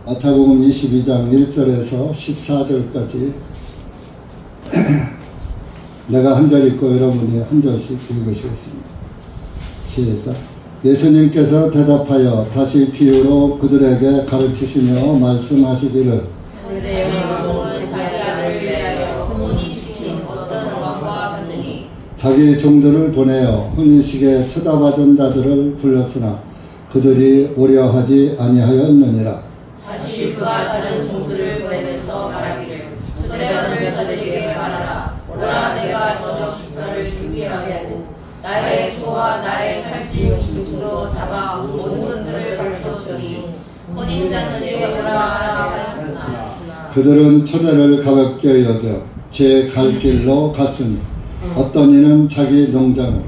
마태복음 22장 1절에서 14절까지 내가 한 절 읽고 여러분이 한 절씩 읽으시겠습니다. 시작. 예수님께서 대답하여 다시 비유로 그들에게 가르치시며 말씀하시기를 자기 종들을 보내어 혼인식에 쳐다받은 자들을 불렀으나 그들이 오려 하지 아니하였느니라. 다시 그가 다른 종들을 보내면서 말하기를 초대받은 자들에게 말하라. 오라, 내가 저녁 식사를 준비하게 하고 나의 소와 나의 살찐 기둥도 잡아 모든 것들을 가르쳐주니 혼인잔치에 오라 하라 하셨으나 그들은 처제를 가볍게 여겨 제 갈 길로 갔으니 어떤 이는 자기 농장으로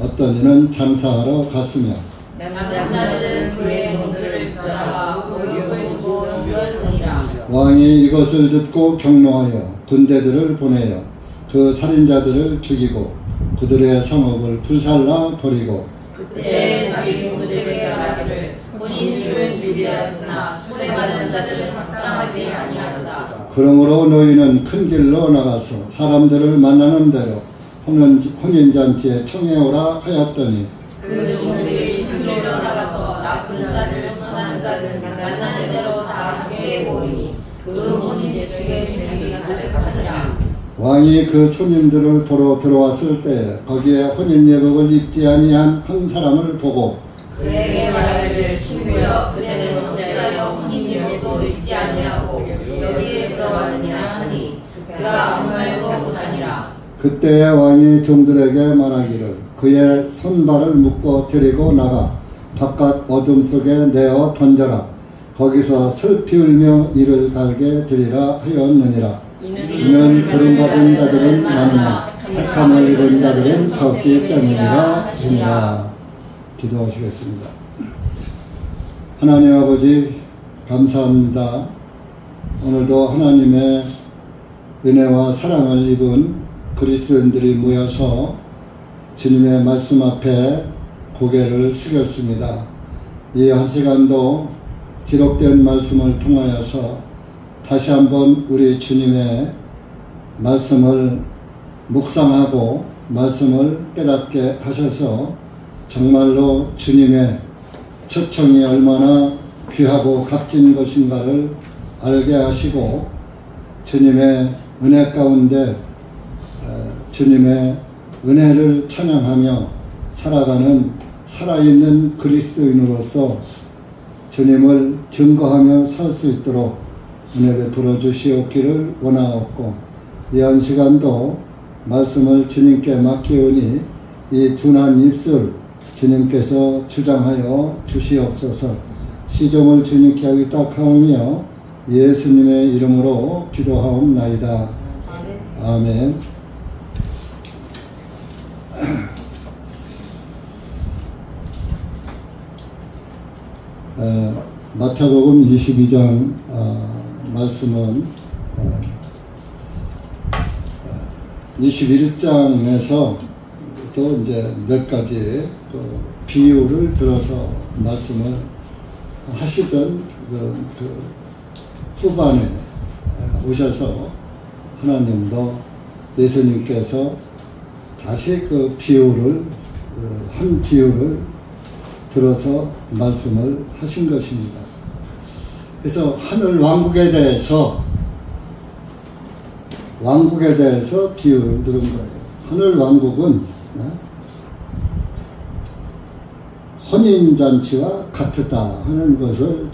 어떤 이는 장사하러 갔으며 남자들은 그의 종들을 붙잡아 모욕을 주고 죽여주니라. 왕이 이것을 듣고 경노하여 군대들을 보내어 그 살인자들을 죽이고 그들의 성읍을 불살라 버리고 그때 자기 종들에게 말하기를 혼인식을 준비하였으나 초대받은 자들은 합당하지 아니하도다. 그러므로 너희는 큰 길로 나가서 사람들을 만나는 대로 혼인잔치에 청해오라 하였더니 그 종들이 큰 길로 나가서 나쁜 자들 선한 자들 만나는 대로 다 함께 모이니 그 혼인식에 준비 가득하더라. 왕이 그 손님들을 보러 들어왔을 때 거기에 혼인 예복을 입지 아니한 한 사람을 보고 그에게 말하기를 친구여, 그대는 어찌하여 혼인 예복도 입지 아니하고 여기에 들어왔느냐 하니 그가 아무 말도 못하니라. 그때에 왕이 종들에게 말하기를 그의 손발을 묶어 데리고 나가 바깥 어둠 속에 내어 던져라. 거기서 슬피 울며 이를 갈게 되리라 하였느니라. 이는 부름받은 자들은 많으나 택함을 입은 자들은 적기 때문이라 하시니라. 기도하시겠습니다. 하나님 아버지 감사합니다. 오늘도 하나님의 은혜와 사랑을 입은 그리스도인들이 모여서 주님의 말씀 앞에 고개를 숙였습니다. 이 한 시간도 기록된 말씀을 통하여서 다시 한번 우리 주님의 말씀을 묵상하고 말씀을 깨닫게 하셔서 정말로 주님의 초청이 얼마나 귀하고 값진 것인가를 알게 하시고 주님의 은혜 가운데 주님의 은혜를 찬양하며 살아가는 살아있는 그리스도인으로서 주님을 증거하며 살 수 있도록 은혜 베풀어 주시옵기를 원하옵고 이 한 시간도 말씀을 주님께 맡기오니 이 둔한 입술 주님께서 주장하여 주시옵소서. 시종을 주님께 의탁하오며 예수님의 이름으로 기도하옵나이다. 아멘. 마태복음 22장 말씀은 21장에서 또 이제 몇 가지 비유를 들어서 말씀을 하시던 그 후반에 오셔서 하나님도 예수님께서 다시 그 비유를 한 비유를 들어서 말씀을 하신 것입니다. 그래서 하늘 왕국에 대해서 비유를 들은 거예요. 하늘 왕국은 혼인잔치와 같다 하는 것을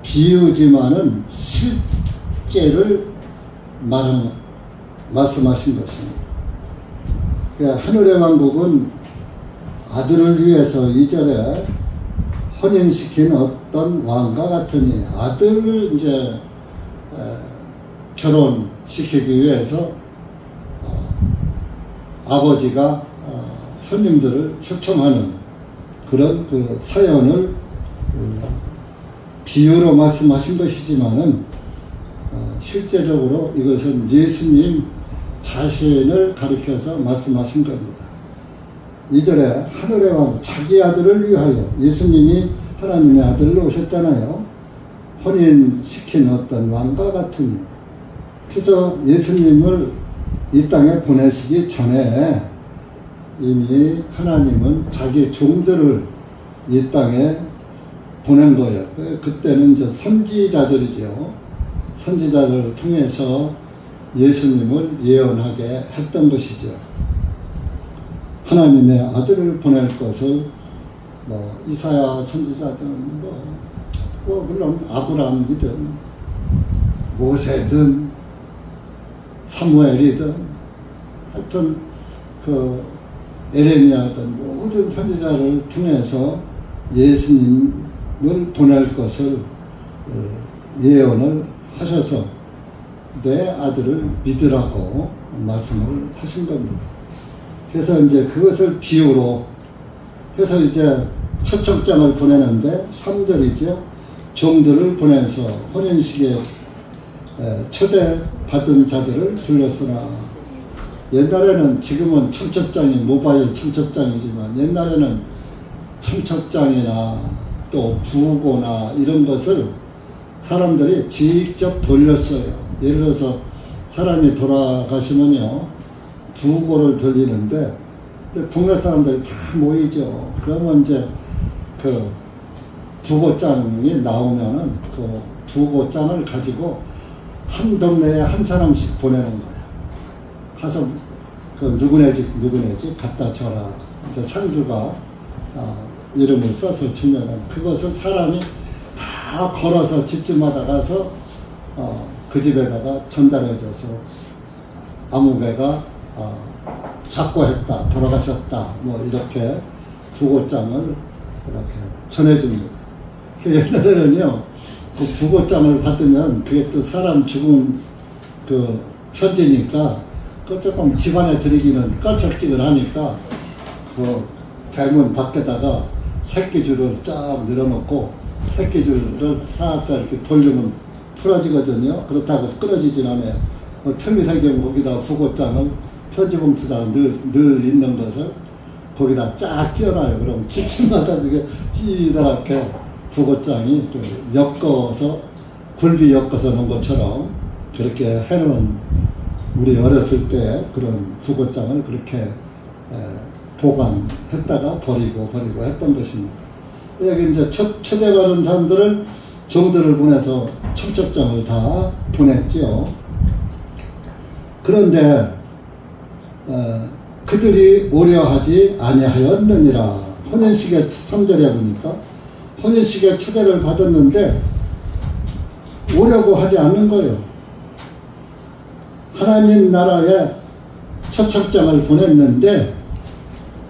비유지만은 실제를 말씀하신 것입니다. 그러니까 하늘의 왕국은 아들을 위해서 이전에 혼인시킨 어떤 왕과 같으니 아들을 이제 결혼시키기 위해서 아버지가 손님들을 초청하는 그런 그 사연을 비유로 말씀하신 것이지만은 실제적으로 이것은 예수님 자신을 가리켜서 말씀하신 겁니다. 2절에 하늘의 왕 자기 아들을 위하여 예수님이 하나님의 아들로 오셨잖아요. 혼인시킨 어떤 왕과 같으니. 그래서 예수님을 이 땅에 보내시기 전에 이미 하나님은 자기 종들을 이 땅에 보낸 거예요. 그때는 이제 선지자들이죠. 선지자들을 통해서 예수님을 예언하게 했던 것이죠. 하나님의 아들을 보낼 것을 이사야 선지자든 물론 아브라함이든 모세든 사무엘이든 하여튼 에레미야든 모든 선지자를 통해서 예수님을 보낼 것을 예언을 하셔서 내 아들을 믿으라고 말씀을 하신 겁니다. 그래서 이제 그것을 비유로 해서 이제 첫 청장을 보내는데 3절이죠. 종들을 보내서 혼인식에 초대받은 자들을 불렀으나, 옛날에는, 지금은 청첩장이 모바일 청첩장이지만 옛날에는 청첩장이나 또 부고나 이런 것을 사람들이 직접 돌렸어요. 예를 들어서 사람이 돌아가시면요 부고를 돌리는데 동네 사람들이 다 모이죠. 그러면 이제 그 부고장이 나오면은 그 부고장을 가지고 한 동네에 한 사람씩 보내는 거예요. 가서 누구네 집 갖다 줘라. 이제 상주가 이름을 써서 주면은 그것을 사람이 다 걸어서 집집마다 가서 그 집에다가 전달해줘서 아무개가 작고했다, 돌아가셨다, 이렇게 부고장을 이렇게 전해줍니다. 옛날에는요, 그 부고장을 받으면 그게 또 사람 죽은 그 편지니까 그 조금 집안에 들이기는 껄쩍지근하니까 그 대문 밖에다가 새끼줄을 쫙 늘어놓고 새끼줄을 살짝 이렇게 돌리면 풀어지거든요. 그렇다고 끊어지진 않아요. 틈이 생기면 거기다 부고장을 편지봉투에다가 늘 있는 것을 거기다 쫙 끼워놔요. 그럼 집집마다 그게 찌다랗게 부고장이 엮어서 굴비 엮어서 놓은 것처럼 그렇게 해놓은, 우리 어렸을 때 그런 부고장을 그렇게 보관했다가 버리고 했던 것입니다. 여기 이제 초대받은 사람들을 종들을 보내서 청첩장을 다 보냈죠. 그런데 그들이 오려하지 아니하였느니라. 혼인식에 3절에 보니까 혼인식에 초대를 받았는데 오려고 하지 않는 거예요. 하나님 나라에 초청장을 보냈는데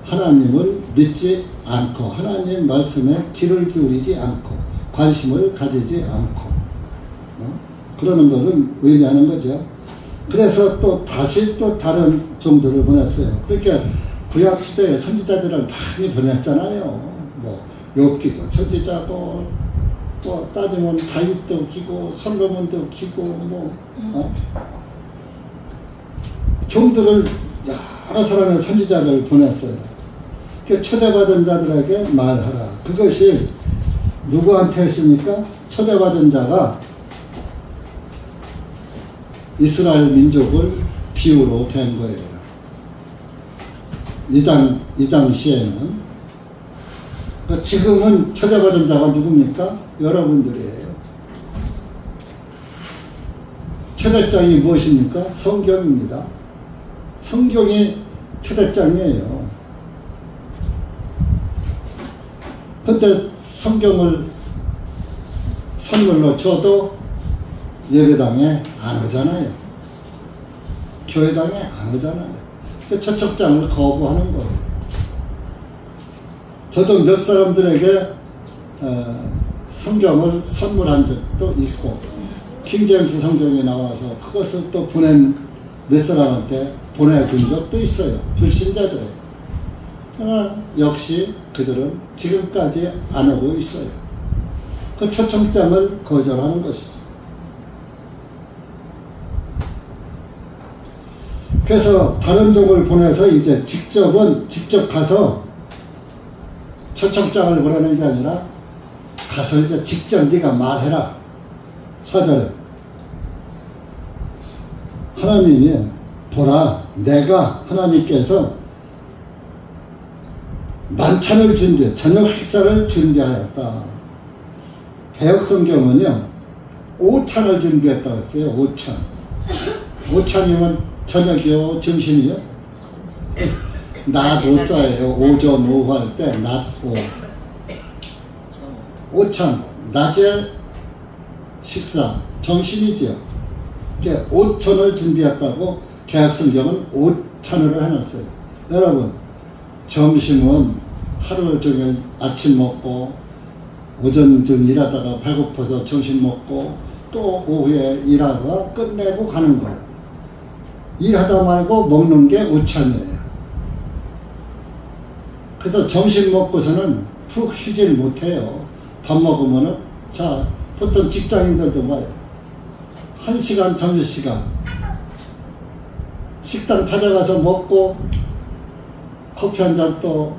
하나님을 믿지 않고 하나님 말씀에 귀를 기울이지 않고 관심을 가지지 않고 그러는 것은 의미하는 거죠. 그래서 또 다시 또 다른 종들을 보냈어요. 그러니까 구약시대에 선지자들을 많이 보냈잖아요. 욥기도 선지자고, 따지면 다윗도 기고 솔로몬도 기고 종들을 여러 사람의 선지자를 보냈어요. 그 초대받은 자들에게 말하라. 그것이 누구한테 했습니까? 초대받은 자가 이스라엘 민족을 비유로 된 거예요. 이 당시에는. 지금은 초대받은 자가 누굽니까? 여러분들이에요. 초대장이 무엇입니까? 성경입니다. 성경이 초대장이에요. 근데 성경을 선물로 줘도 예배당에 안 오잖아요. 교회당에 안 오잖아요. 초청장을 거부하는 거예요. 저도 몇 사람들에게 성경을 선물한 적도 있고, 킹제임스 성경이 나와서 그것을 또 몇 사람한테 보내준 적도 있어요. 불신자들에게. 그러나 역시 그들은 지금까지 안 오고 있어요. 그 초청장을 거절하는 것이죠. 그래서 다른 종을 보내서 이제 직접 가서 초청장을 보내는 게 아니라 가서 이제 직접 네가 말해라. 4절에 하나님이 보라 내가 하나님께서 만찬을 준비해 저녁 식사를 준비하였다. 개혁성경은요 5찬을 준비했다고 했어요. 5찬. 5찬이면 저녁이요 점심이요? 낮 5자예요. 오전 오후 할 때 낮 5. 5찬 낮에 식사 점심이죠. 5천을 준비했다고 개혁성경은 5찬을 해놨어요. 여러분 점심은 하루 종일 아침 먹고 오전 좀 일하다가 배고파서 점심 먹고 또 오후에 일하다가 끝내고 가는 거예요. 일하다 말고 먹는 게 5찬이에요. 그래서 점심 먹고서는 푹 쉬질 못해요. 밥 먹으면은 자 보통 직장인들도 말이에요. 1시간 점심시간 식당 찾아가서 먹고 커피 한 잔 또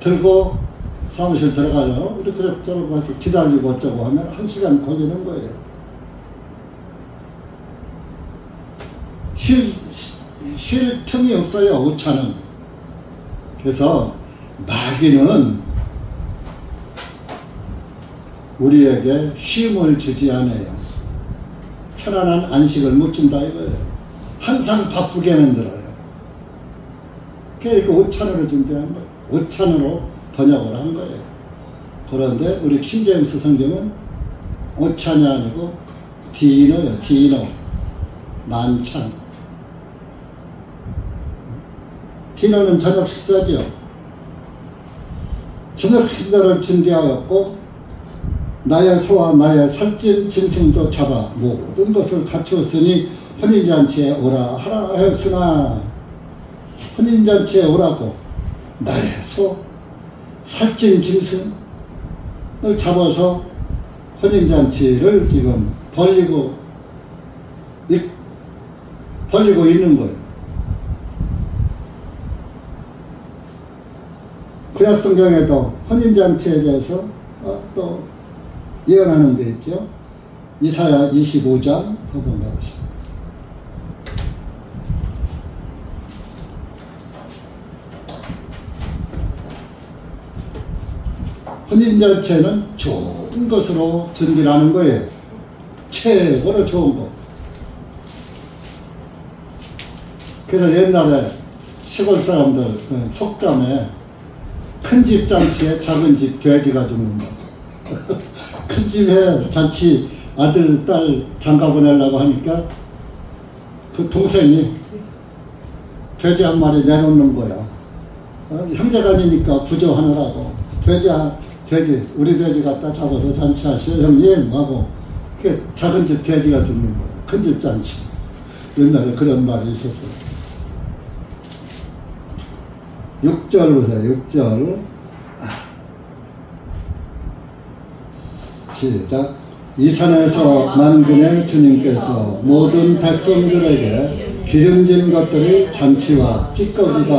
들고 사무실 들어가요. 우리 그럭저럭 가서 기다리고 어쩌고 하면 1시간 걸리는 거예요. 쉴 틈이 없어요. 5차는. 그래서 마귀는 우리에게 쉼을 주지 않아요. 편안한 안식을 못 준다 이거예요. 항상 바쁘게 만들어요. 그러니까 5찬으로 준비한 거예요. 5찬으로 번역을 한 거예요. 그런데 우리 킹제임스 성경은 5찬이 아니고 디너요. 디너. 만찬. 디너는 저녁 식사죠. 저녁 식사를 준비하였고 나의 소와 나의 살찐 짐승도 잡아 모든 것을 갖추었으니 혼인잔치에 오라 하라 하였으나 혼인잔치에 오라고 나의 소 살찐 짐승을 잡아서 혼인잔치를 지금 벌리고 있는 거예요. 구약성경에도 혼인잔치에 대해서 또 예언하는 게 있죠. 이사야 25장 한번 가보시죠. 혼인잔치는 좋은 것으로 준비를 하는 거예요. 최고로 좋은 거. 그래서 옛날에 시골 사람들 속담에 큰 집 잔치에 작은 집 돼지가 죽는다. 큰 집에 잔치 아들, 딸 장가 보내려고 하니까 그 동생이 돼지 한 마리 내놓는 거야. 형제간이니까 부조하느라고. 돼지, 우리 돼지 갖다 잡아서 잔치하시오, 형님. 하고, 작은 집 돼지가 죽는 거야. 큰 집 잔치. 옛날에 그런 말이 있었어요. 6절 보세요, 6절. 시작. 이 산에서 만군의 주님께서 모든 백성들에게 기름진 것들의 잔치와 찌꺼기가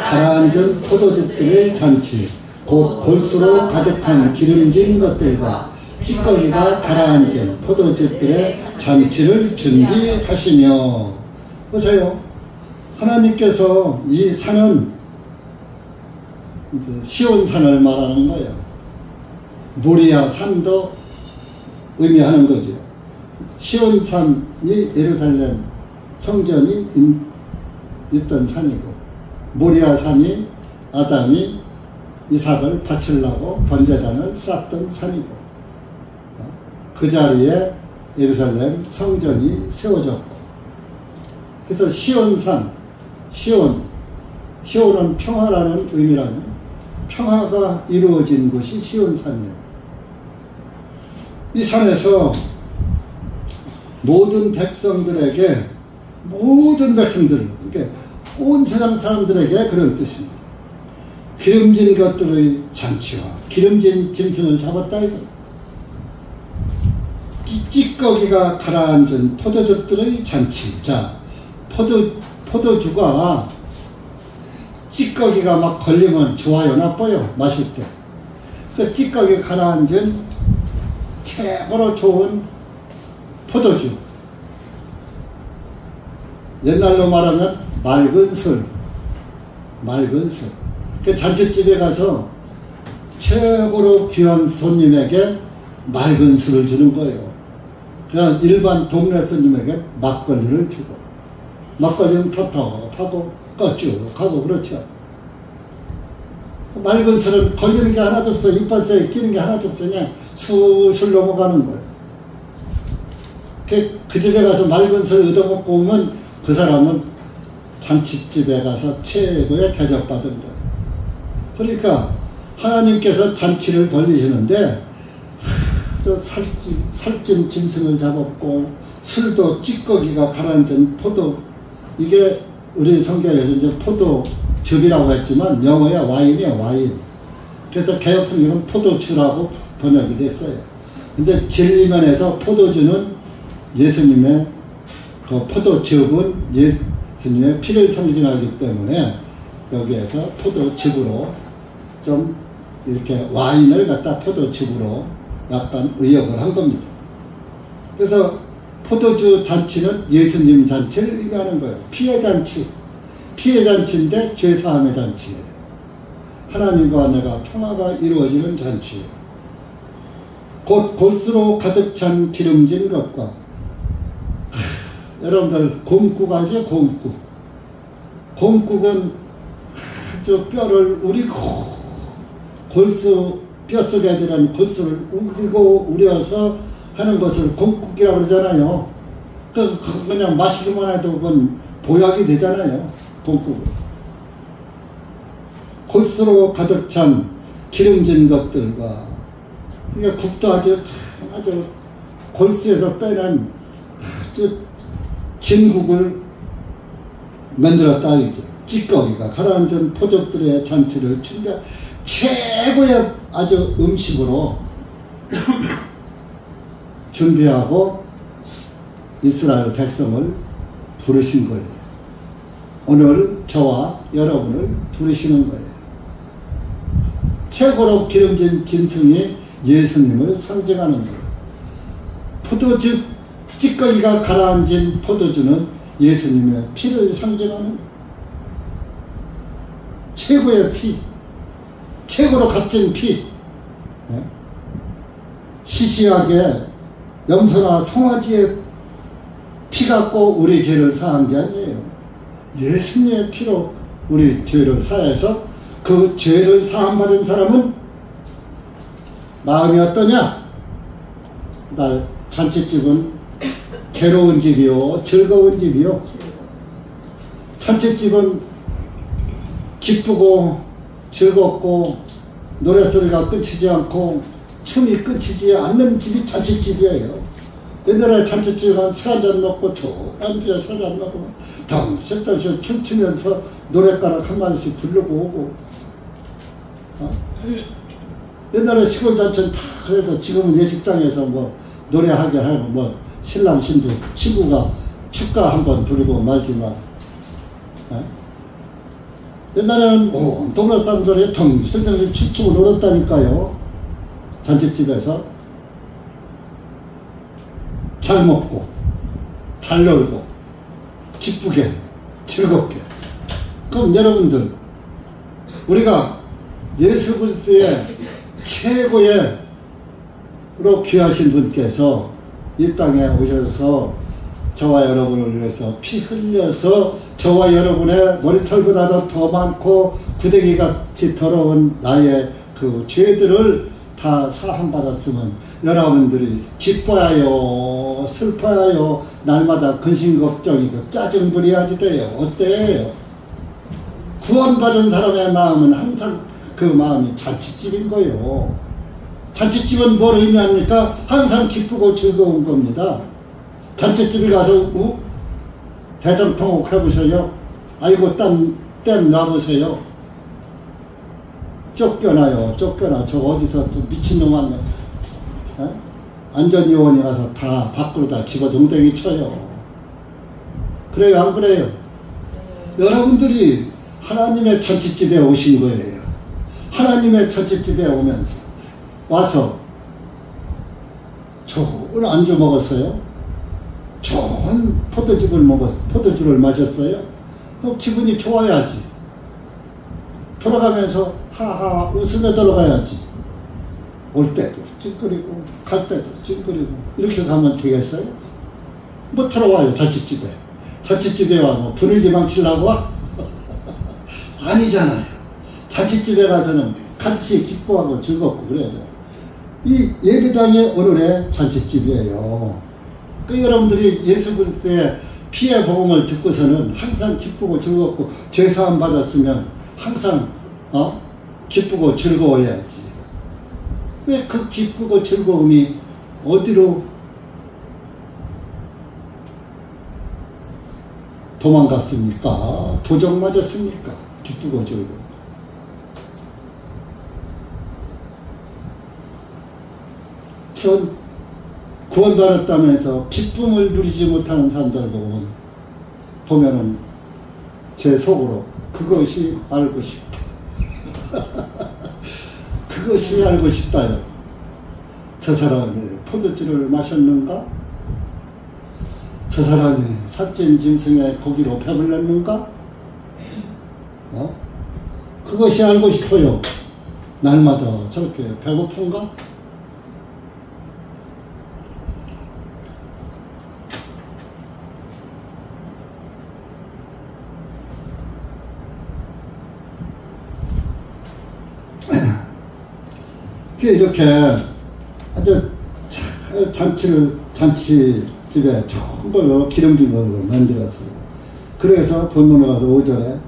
가라앉은 포도즙들의 잔치, 곧 골수로 가득한 기름진 것들과 찌꺼기가 가라앉은 포도즙들의 잔치를 준비하시며. 보세요. 하나님께서 이 산은 이제 시온산을 말하는 거예요. 모리아 산도 의미하는 거죠. 시온산이 예루살렘 성전이 있던 산이고, 모리아 산이 아담이 이삭을 바치려고 번제단을 쌓던 산이고, 그 자리에 예루살렘 성전이 세워졌고, 그래서 시온산, 시온은 평화라는 의미라는, 평화가 이루어진 곳이 시온산이에요. 이 산에서 모든 백성들에게, 그러니까 온 세상 사람들에게 그런 뜻입니다. 기름진 것들의 잔치와 기름진 짐승을 잡았다 이거. 이 찌꺼기가 가라앉은 포도즙들의 잔치. 자, 포도주가 찌꺼기가 막 걸리면 좋아요, 나빠요? 마실 때. 그 찌꺼기 가라앉은 최고로 좋은 포도주. 옛날로 말하면 맑은 술. 맑은 술. 그 잔치집에 가서 최고로 귀한 손님에게 맑은 술을 주는 거예요. 그냥 일반 동네 손님에게 막걸리를 주고, 막걸리는 텁텁하고 꺼쭉하고 그렇죠. 맑은 술은 걸리는 게 하나도 없어. 이빨새에 끼는 게 하나도 없어. 그냥 술술 넘어가는 거예요. 그 집에 가서 맑은 술 얻어먹고 오면 그 사람은 잔치집에 가서 최고의 대접받은 거예요. 그러니까 하나님께서 잔치를 벌리시는데 살찐 짐승을 잡았고 술도 찌꺼기가 가라앉은 포도, 이게 우리 성경에서 이제 포도즙이라고 했지만 영어에 와인이에요. 와인. 그래서 개역성경은 포도주라고 번역이 됐어요. 근데 진리면에서 포도주는 예수님의 그 포도즙은 예수님의 피를 상징하기 때문에 여기에서 포도즙으로 좀 이렇게 와인을 갖다 포도즙으로 약간 의역을 한 겁니다. 그래서 포도주 잔치는 예수님 잔치를 의미하는 거예요. 피의 잔치. 피의 잔치인데 죄사함의 잔치예요. 하나님과 내가 평화가 이루어지는 잔치예요. 곧 골수로 가득 찬 기름진 것과 여러분들 곰국하죠. 곰국. 곰국은 저 뼈를 우리고 골수 뼛속에 들어간 골수를 우리고 우려서 하는 것을 곰국이라고 그러잖아요. 그냥 마시기만 해도 그건 보약이 되잖아요. 곰국. 골수로 가득 찬 기름진 것들과, 그러니까 국도 아주 골수에서 빼낸 아주 진국을 만들었다 이게. 찌꺼기가 가라앉은 포도들의 잔치를 준비, 최고의 아주 음식으로 준비하고 이스라엘 백성을 부르신 거예요. 오늘 저와 여러분을 부르시는 거예요. 최고로 기름진 짐승이 예수님을 상징하는 거예요. 포도즙 찌꺼기가 가라앉은 포도주는 예수님의 피를 상징하는 거예요. 최고의 피, 최고로 값진 피. 시시하게 염소나 송아지의 피 갖고 우리 죄를 사한 게 아니에요. 예수님의 피로 우리 죄를 사해서 그 죄를 사함받은 사람은 마음이 어떠냐? 날 잔치집은 괴로운 집이요 즐거운 집이요. 잔치집은 기쁘고 즐겁고 노래소리가 끊이지 않고 춤이 끊이지 않는 집이 잔치집이에요. 옛날에 잔치집에 가면 술 한잔 먹고 안주에 술 한잔 먹고 덩실덩실 춤추면서 노랫가락 한 마디씩 부르고 오고. 옛날에 시골 잔치는 다 그래서 지금은 예식장에서 뭐 노래하게 하고 뭐 신랑 신부 친구가 축가 한번 부르고 말지만 옛날에는 온 동네 사람들이 덩실덩실 춤추고 놀았다니까요. 잔치집에서 잘 먹고 잘 놀고 기쁘게 즐겁게. 그럼 여러분들 우리가 예수 그리스도의 최고의로 귀하신 분께서 이 땅에 오셔서 저와 여러분을 위해서 피 흘려서 저와 여러분의 머리털보다도 더 많고 구데기같이 더러운 나의 그 죄들을 다 사함받았으면 여러분들이 기뻐하여 슬퍼하여 날마다 근심걱정이고 짜증부리하지 돼요. 어때요? 구원받은 사람의 마음은 항상 그 마음이 잔치집인 거예요. 잔치집은 뭘 의미합니까? 항상 기쁘고 즐거운 겁니다. 잔치집에 가서 대성통곡 해보세요. 아이고 땀 놔보세요. 쫓겨나요. 쫓겨나. 저 어디서 좀 미친놈 왔네. 안전요원이 가서 다 밖으로 다 집어 동댕이 쳐요. 그래요? 안 그래요? 여러분들이 하나님의 잔치집에 오신 거예요. 하나님의 잔치집에 오면서 와서 저 오늘 안주 먹었어요? 좋은 포도주를 마셨어요. 기분이 좋아야지. 돌아가면서 하하 웃으며 돌아가야지. 올 때도 찡그리고 갈 때도 찡그리고 이렇게 가면 되겠어요? 뭐 들어와요 자칫집에. 자칫집에 와 뭐 분위기 망치려고 와? 아니잖아요. 자칫집에 가서는 같이 기뻐하고 즐겁고 그래야죠. 이 예배당이 오늘의 잔치집이에요. 그 여러분들이 예수 그리스도의 피의 복음을 듣고서는 항상 기쁘고 즐겁고 죄사함 받았으면 항상 기쁘고 즐거워야지. 왜 그 기쁘고 즐거움이 어디로 도망갔습니까? 도적 맞았습니까? 기쁘고 즐거워. 전 구원받았다면서 기쁨을 누리지 못하는 사람들 보면은 제 속으로 그것이 알고 싶다. 그것이 알고 싶다요. 저 사람이 포도주를 마셨는가? 저 사람이 살찐 짐승의 고기로 배불렀는가? 그것이 알고 싶어요. 날마다 저렇게 배고픈가? 이렇게 아주 잔치집에 좋은 걸로 기름진 걸로 만들었어요. 그래서 본문에 가서 5절에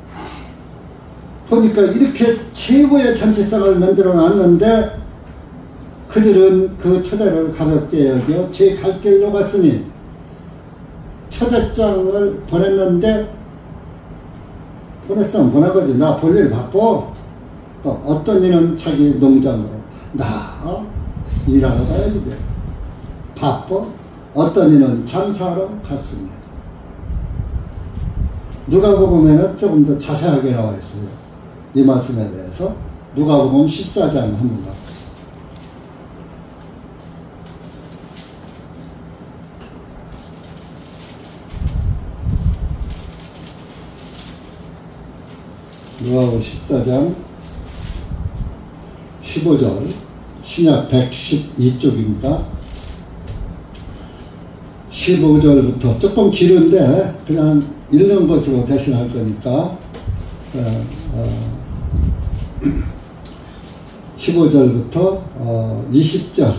보니까 이렇게 최고의 잔치상을 만들어 놨는데 그들은 그 초대를 가볍게 여겨 제 갈 길로 갔으니 초대장을 보냈는데 보냈으면 보내거지. 나 볼 일 바빠. 어떤 이는 자기 농장으로 나 일하러 가야지 돼. 바빠. 어떤 이는 장사하러 갔습니다. 누가복음에는 조금 더 자세하게 나와 있어요. 이 말씀에 대해서 누가복음 14장 한번 가. 누가복음 14장 15절 신약 112쪽입니다. 15절부터 조금 길은데 그냥 읽는 것으로 대신할 거니까 15절부터 20절까지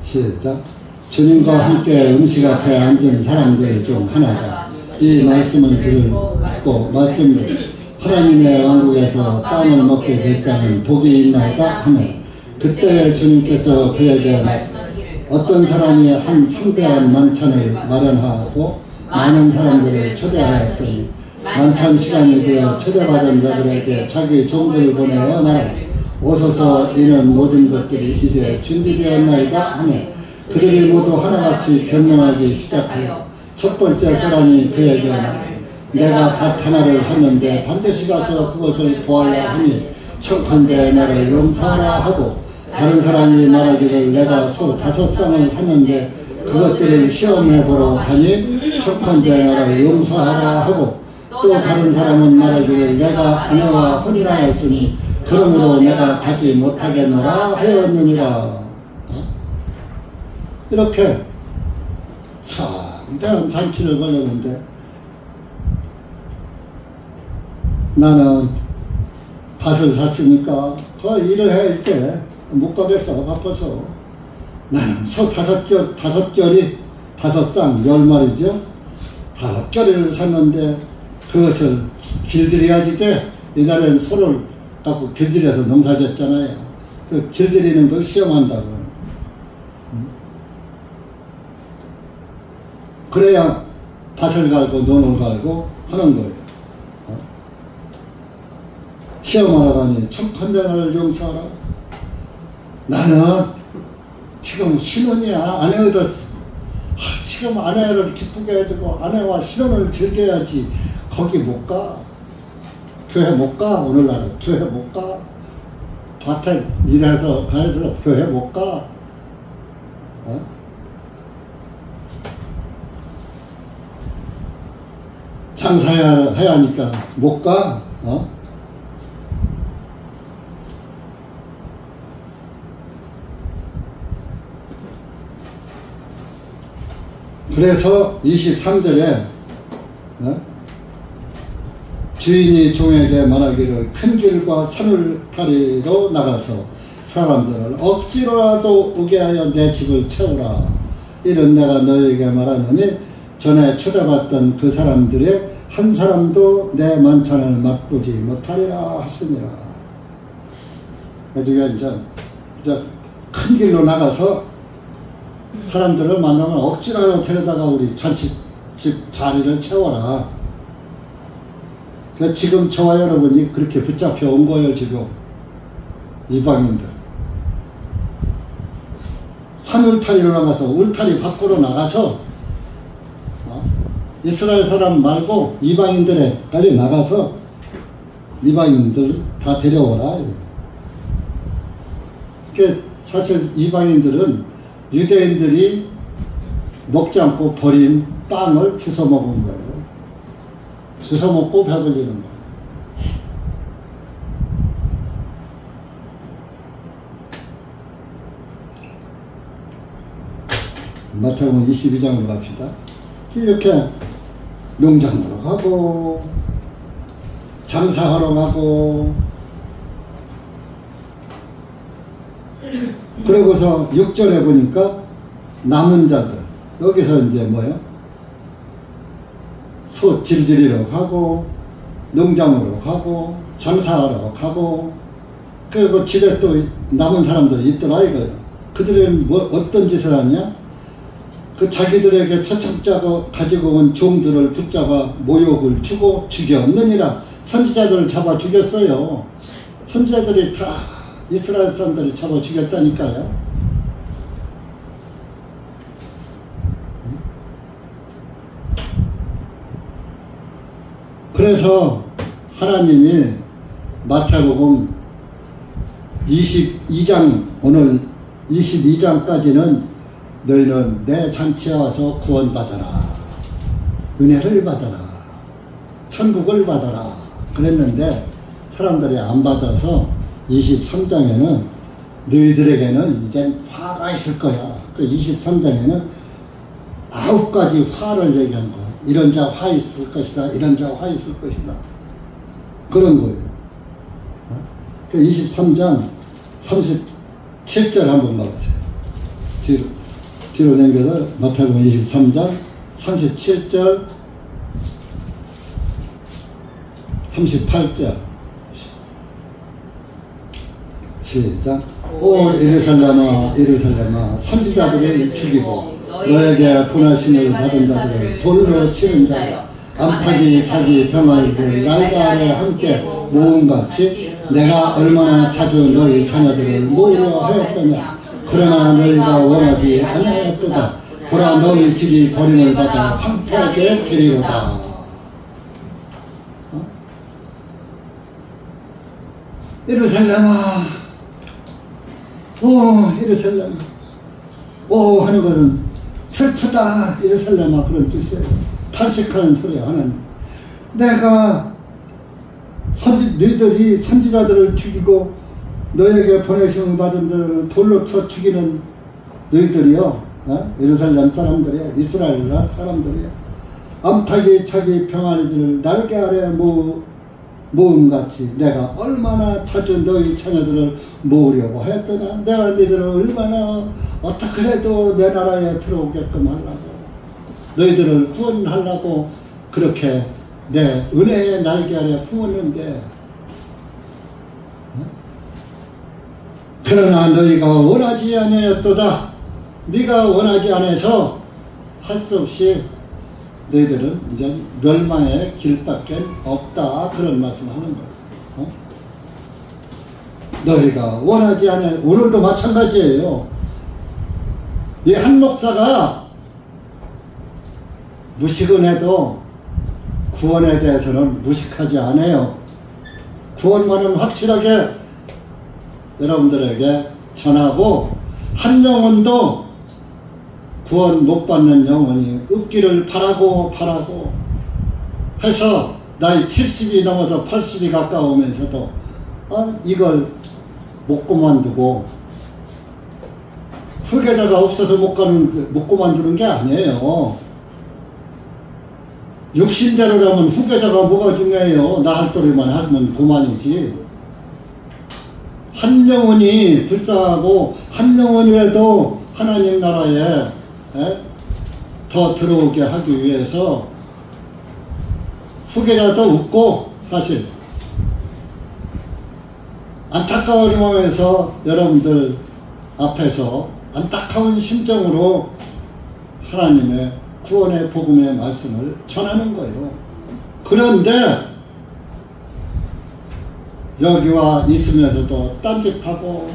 시작. 주님과 함께 음식 앞에 앉은 사람들 중 하나가 이 말씀을 듣고 말씀을 하나님의 왕국에서 빵을 먹게 될 자는 복이 있나이다 하며 그때 주님께서 그에게 어떤 사람이 한 성대한 만찬을 마련하고 많은 사람들을 초대하였더니 만찬 시간이 되어 초대받은 자들에게 자기 종들을 보내어 말하되 오소서 이는 모든 것들이 이제 준비되었나이다 하며 그들이 모두 하나같이 변명하기 시작하여 첫 번째 사람이 그에게 말하되 내가 밭 하나를 샀는데 반드시 가서 그것을 보아야 하니 청컨대 나를 용서하라 하고 다른 사람이 말하기를 내가 소 5쌍을 샀는데 그것들을 시험해보러 가니 청컨대 나를 용서하라 하고 또 다른 사람은 말하기를 내가 아내와 혼인하였으니 그러므로 내가 가지 못하겠노라 하였느니라. 이렇게 성대한 잔치를 벌였는데 나는 밭을 샀으니까 그 일을 해야 할 때 못 가겠어. 바빠서. 나는 소 5쌍 10마리죠. 5겨리를 샀는데 그것을 길들여야지 돼. 옛날엔 소를 갖고 길들여서 농사졌잖아요. 그 길들이는 걸 시험한다고. 그래야 밭을 갈고 논을 갈고 하는 거예요. 시험하러 가니 청컨대 나를 용서하라. 나는 지금 신혼이야. 아내 얻었어. 지금 아내를 기쁘게 해주고 아내와 신혼을 즐겨야지. 거기 못 가. 교회 못 가. 오늘날은 교회 못 가. 밭에 일해서 가서 교회 못 가. 장사해야 하니까 못 가. 그래서 23절에 주인이 종에게 말하기를 큰 길과 산울타리로 나가서 사람들을 억지로라도 오게 하여 내 집을 채우라. 이런 내가 너에게 말하노니 전에 쳐다봤던 그 사람들의 한 사람도 내 만찬을 맛보지 못하리라 하시니라. 나중에 이제 큰 길로 나가서 사람들을 만나면 억지로라도 데려다가 우리 잔치집 자리를 채워라. 그러니까 지금 저와 여러분이 그렇게 붙잡혀 온 거예요. 지금 이방인들 산울타리로 나가서 울타리 밖으로 나가서 이스라엘 사람 말고 이방인들에까지 나가서 이방인들 다 데려오라. 그러니까 사실 이방인들은 유대인들이 먹지 않고 버린 빵을 주워 먹은 거예요. 주워 먹고 배불리는 거예요. 마태복음 22장으로 갑시다. 이렇게 농장으로 가고 장사하러 가고 그러고서 6절에 보니까 남은 자들 여기서 이제 뭐예요? 소 질질이러 가고 농장으로 가고 장사하러 가고 그리고 집에 또 남은 사람들이 있더라 이거예요. 그들은 뭐 어떤 짓을 하냐? 그 자기들에게 처참자고 가지고 온 종들을 붙잡아 모욕을 주고 죽였느니라. 선지자들을 잡아 죽였어요. 선지자들이 다 이스라엘 사람들이 잡아 죽였다니까요. 그래서 하나님이 마태복음 22장 오늘 22장까지는 너희는 내 잔치에 와서 구원받아라. 은혜를 받아라. 천국을 받아라. 그랬는데 사람들이 안 받아서 23장에는 너희들에게는 이제 화가 있을 거야. 그 23장에는 9가지 화를 얘기한 거야. 이런 자 화 있을 것이다. 이런 자 화 있을 것이다. 그런 거예요. 그 23장 37절 한번 봐보세요. 뒤로 넘겨서 마태복음 23장 37절 38절 시작. 오 예루살렘아 예루살렘아 선지자들을 죽이고 너에게 분하심을 받은 자들을 돌로 치는 자여 암탉이 자기 병아리를 날개 아래 함께 모음같이 내가 얼마나 자주 너희 자녀들을 모으려 하였더냐. 그러나 너희가 원하지 아니하였도다. 보라 너희 집이 버림을 받아 황폐하게 되리로다. 예루살렘아 오 예루살렘 오 하는 것은 슬프다 예루살렘아 그런 뜻이에요. 탄식하는 소리야. 하나님 내가 너희들이 선지자들을 죽이고 너에게 보내심을 받은 자를 돌로 쳐 죽이는 너희들이요 예루살렘 사람들이야. 이스라엘 사람들이야. 암탉이 자기 병아리들을 날개 아래 모음같이 내가 얼마나 자주 너희 자녀들을 모으려고 했더냐. 내가 너희들을 얼마나 어떻게 해도 내 나라에 들어오게끔 하려고 너희들을 구원하려고 그렇게 내 은혜의 날개 아래 품었는데 그러나 너희가 원하지 아니하였도다. 네가 원하지 않아서 할 수 없이 너희들은 이제 멸망의 길밖에 없다. 그런 말씀을 하는 거예요. 너희가 원하지 않아요. 오늘도 마찬가지예요. 이 한 목사가 무식은 해도 구원에 대해서는 무식하지 않아요. 구원만은 확실하게 여러분들에게 전하고 한 영혼도 구원 못 받는 영혼이 없기를 바라고 해서 나이 70이 넘어서 80이 가까우면서도 이걸 못 그만두고, 후계자가 없어서 못 그만두는 게 아니에요. 육신대로라면 후계자가 뭐가 중요해요. 나 할 도리만 하면 그만이지. 한 영혼이 불쌍하고 한 영혼이라도 하나님 나라에 더 들어오게 하기 위해서 후계자도 없고, 사실 안타까운 마음에서 여러분들 앞에서 안타까운 심정으로 하나님의 구원의 복음의 말씀을 전하는 거예요. 그런데 여기와 있으면서도 딴짓하고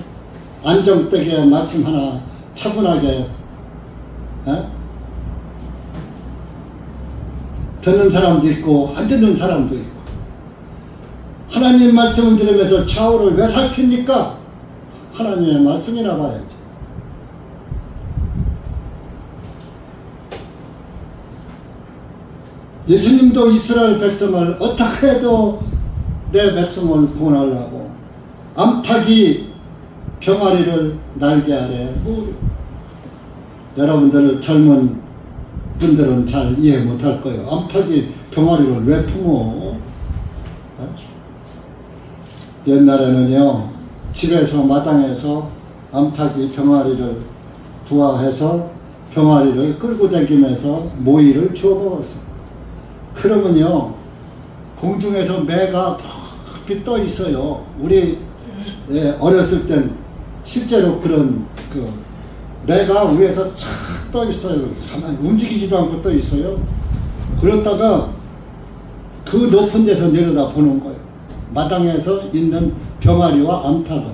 안정되게 말씀 하나 차분하게 듣는 사람도 있고 안 듣는 사람도 있고, 하나님 말씀을 들으면서 좌우를 왜 살핍니까? 하나님의 말씀이나 봐야지. 예수님도 이스라엘 백성을 어떻게 해도 내 백성을 구원하려고 암탉이 병아리를 날개 아래 여러분들 젊은 분들은 잘 이해 못할 거예요. 암탉이 병아리를 왜 품어? 옛날에는요, 집에서 마당에서 암탉이 병아리를 부화해서 병아리를 끌고 다니면서 모이를 주워 먹었어요. 그러면요, 공중에서 매가 높이 떠 있어요. 우리 어렸을 땐 실제로 그런 매가 위에서 착 떠 있어요. 가만히 움직이지도 않고 떠 있어요. 그러다가 그 높은 데서 내려다 보는 거예요. 마당에서 있는 병아리와 암탉은.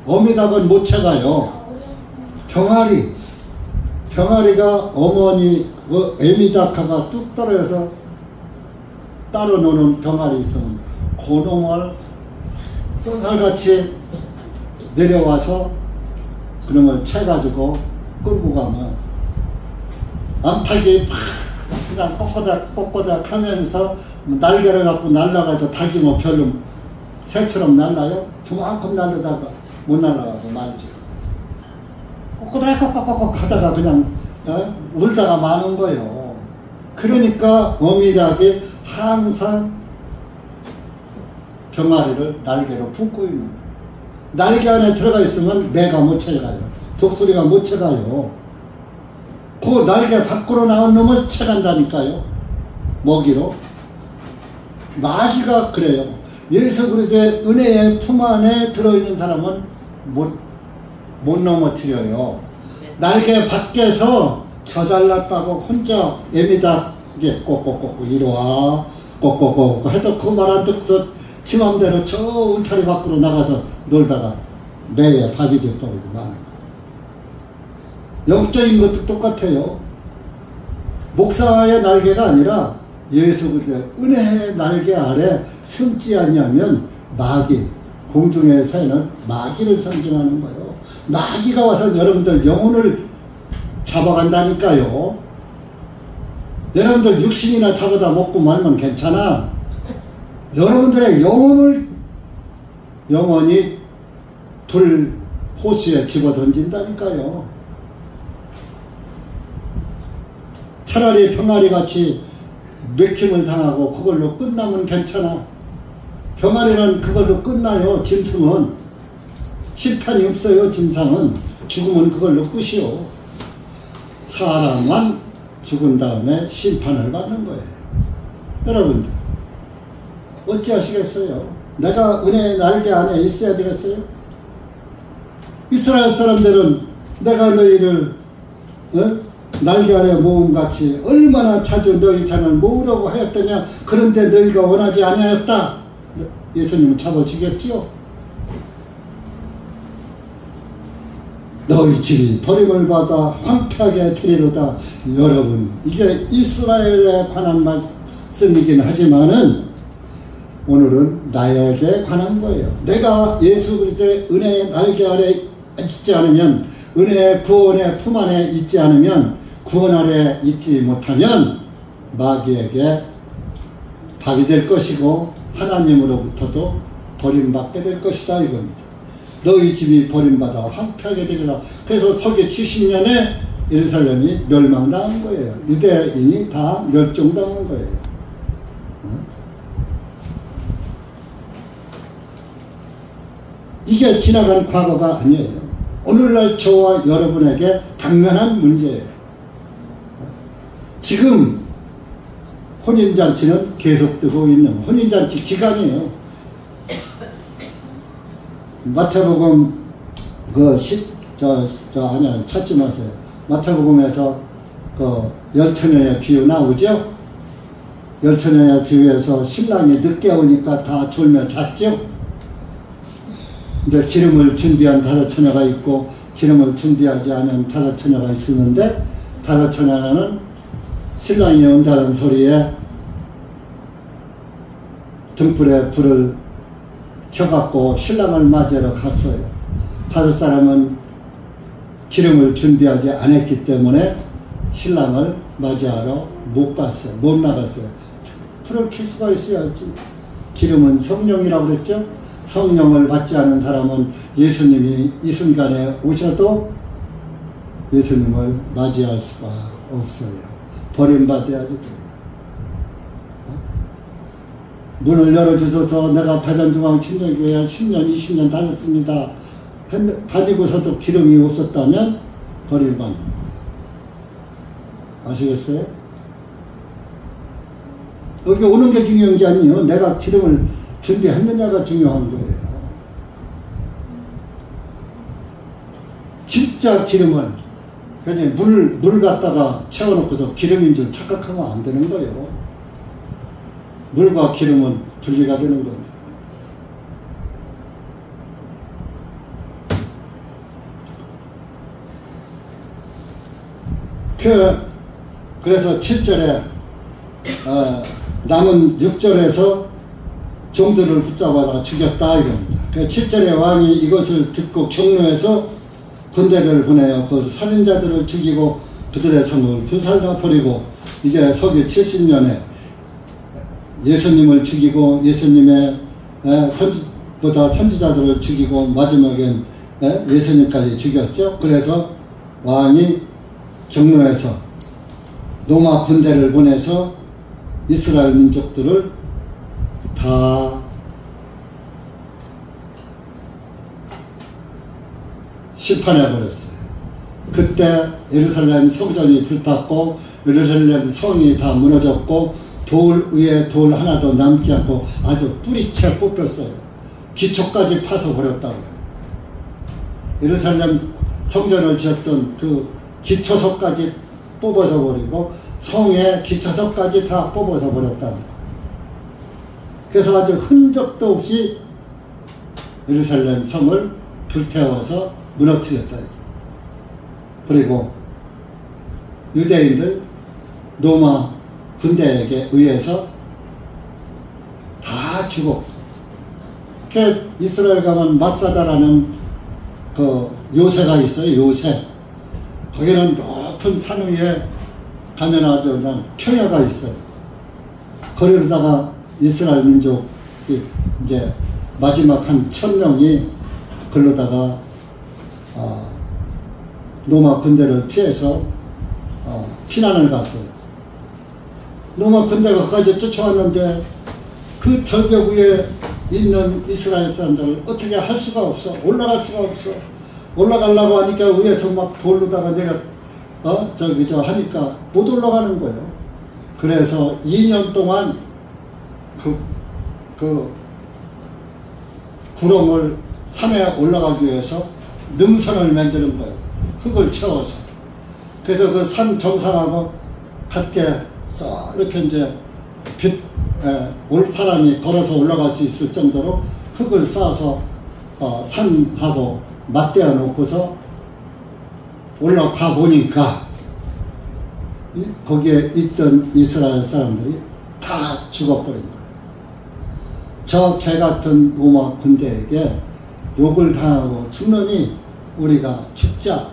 어미닭은 못 채가요. 병아리가 어머니 애미닭하고 뚝 떨어져서 따로 노는 병아리 있으면 고놈을 쏜살같이 내려와서 그놈을 채가지고 끌고 가면 암탉이 그냥 꼬꼬닥 하면서 날개를 갖고 날아가서 닭이 뭐 별로 새처럼 날라요? 저만큼 날르다가 못 날아가고 말지. 꼬꼬닥 하다가 그냥 울다가 마는 거예요. 그러니까 어미닭이 항상 병아리를 날개로 품고 있는 거예요. 날개 안에 들어가 있으면 매가 못 채가요. 독수리가 못 채가요. 그 날개 밖으로 나온 놈을 채간다니까요. 먹이로. 마귀가 그래요. 예수 그리스도의 은혜의 품 안에 들어있는 사람은 못 넘어뜨려요. 날개 밖에서 저 잘났다고 혼자 애미닭에 꼭꼭꼭 이리와 꼭꼭꼭 해도 그 말 안 듣고서 지 맘대로 저 울타리 밖으로 나가서 놀다가 매에 밥이 되어버리고 많아요. 영적인 것도 똑같아요. 목사의 날개가 아니라 예수 그리스도의 은혜의 날개 아래 숨지 않냐면 마귀, 공중에 사는 마귀를 상징하는 거예요. 마귀가 와서 여러분들 영혼을 잡아간다니까요. 여러분들 육신이나 잡아다 먹고 말면 괜찮아. 여러분들의 영혼이 불 호수에 집어던진다니까요. 차라리 병아리같이 맥힘을 당하고 그걸로 끝나면 괜찮아. 병아리는 그걸로 끝나요. 짐승은 심판이 없어요. 짐승은 죽으면 그걸로 끝이요. 사람만 죽은 다음에 심판을 받는 거예요. 여러분들 어찌하시겠어요? 내가 은혜의 날개 안에 있어야 되겠어요? 이스라엘 사람들은 내가 너희를 날개 아래 모음같이 얼마나 자주 너희 잔을 모으려고 하였더냐. 그런데 너희가 원하지 아니하였다. 예수님은 잡아주겠지요. 너희 집이 버림을 받아 황폐하게 되리로다. 여러분, 이게 이스라엘에 관한 말씀이긴 하지만은 오늘은 나에게 관한 거예요. 내가 예수 그리스도의 은혜의 날개 아래 있지 않으면, 은혜의 구원의 품 안에 있지 않으면, 구원 아래 있지 못하면 마귀에게 밥이 될 것이고 하나님으로부터도 버림받게 될 것이다 이겁니다. 너희 집이 버림받아 황폐하게 되리라. 그래서 서기 70년에 예루살렘이 멸망당한 거예요. 유대인이 다 멸종당한 거예요. 이게 지나간 과거가 아니에요. 오늘날 저와 여러분에게 당면한 문제예요. 지금 혼인잔치는 계속되고 있는 혼인잔치 기간이에요. 마태복음 아니야 찾지 마세요. 마태복음에서 그 열처녀의 비유 나오죠. 열처녀의 비유에서 신랑이 늦게 오니까 다 졸며 잤죠. 근데 기름을 준비한 5처녀가 있고 기름을 준비하지 않은 5처녀가 있었는데 5처녀는 신랑이 온다는 소리에 등불에 불을 켜갖고 신랑을 맞이하러 갔어요. 5사람은 기름을 준비하지 않았기 때문에 신랑을 맞이하러 못 갔어요. 못 나갔어요. 불을 켤 수가 있어야지. 기름은 성령이라고 그랬죠. 성령을 받지 않은 사람은 예수님이 이 순간에 오셔도 예수님을 맞이할 수가 없어요. 버림받아야지 돼요. 문을 열어주셔서 내가 대전중앙 침례교회 10년 20년 다녔습니다. 다니고서도 기름이 없었다면 버림받는. 아시겠어요? 여기 오는 게 중요한 게 아니에요. 내가 기름을 준비했느냐가 중요한 거예요. 진짜 기름은 그냥 물 갖다가 채워놓고서 기름인 줄 착각하면 안 되는 거예요. 물과 기름은 분리가 되는 겁니다. 그래서 7절에 남은 6절에서 종들을 붙잡아다 죽였다 이겁니다. 7절에 왕이 이것을 듣고 경로에서 군대를 보내어 그 살인자들을 죽이고 그들의 성을 불살라 버리고, 이게 서기 70년에 예수님을 죽이고 예수님의 선지자들을 죽이고 마지막엔 예수님까지 죽였죠. 그래서 왕이 경로에서 로마 군대를 보내서 이스라엘 민족들을 다 심판해버렸어요. 그때 예루살렘 성전이 불탔고 예루살렘 성이 다 무너졌고 돌 위에 돌 하나도 남지 않고 아주 뿌리채 뽑혔어요. 기초까지 파서 버렸다고 해요. 예루살렘 성전을 지었던 그 기초석까지 뽑아서 버리고 성의 기초석까지 다 뽑아서 버렸다는 거예요. 그래서 아주 흔적도 없이 예루살렘 성을 불태워서 무너뜨렸다. 그리고 유대인들 로마 군대에게 의해서 다 죽었고, 이스라엘 가면 마사다라는 그 요새가 있어요. 요새. 거기는 높은 산 위에 가면 아주 그냥 평야가 있어요. 거기로다가 이스라엘 민족이 이제 마지막 한 1000명이 걸로다가 로마 군대를 피해서 피난을 갔어요. 로마 군대가 거기까지 쫓아왔는데 그 절벽 위에 있는 이스라엘 사람들을 어떻게 할 수가 없어. 올라갈 수가 없어. 올라가려고 하니까 위에서 막 돌로다가 하니까 못 올라가는 거예요. 그래서 2년 동안 그 구렁을 산에 올라가기 위해서 능선을 만드는 거예요. 흙을 채워서. 그래서 그 산 정상하고 같게 싹 이렇게 이제 올 사람이 걸어서 올라갈 수 있을 정도로 흙을 쌓아서 산하고 맞대어 놓고서 올라가 보니까 거기에 있던 이스라엘 사람들이 다 죽어버린 거예요. 저 개같은 로마 군대에게 욕을 당하고 죽느니 우리가 죽자.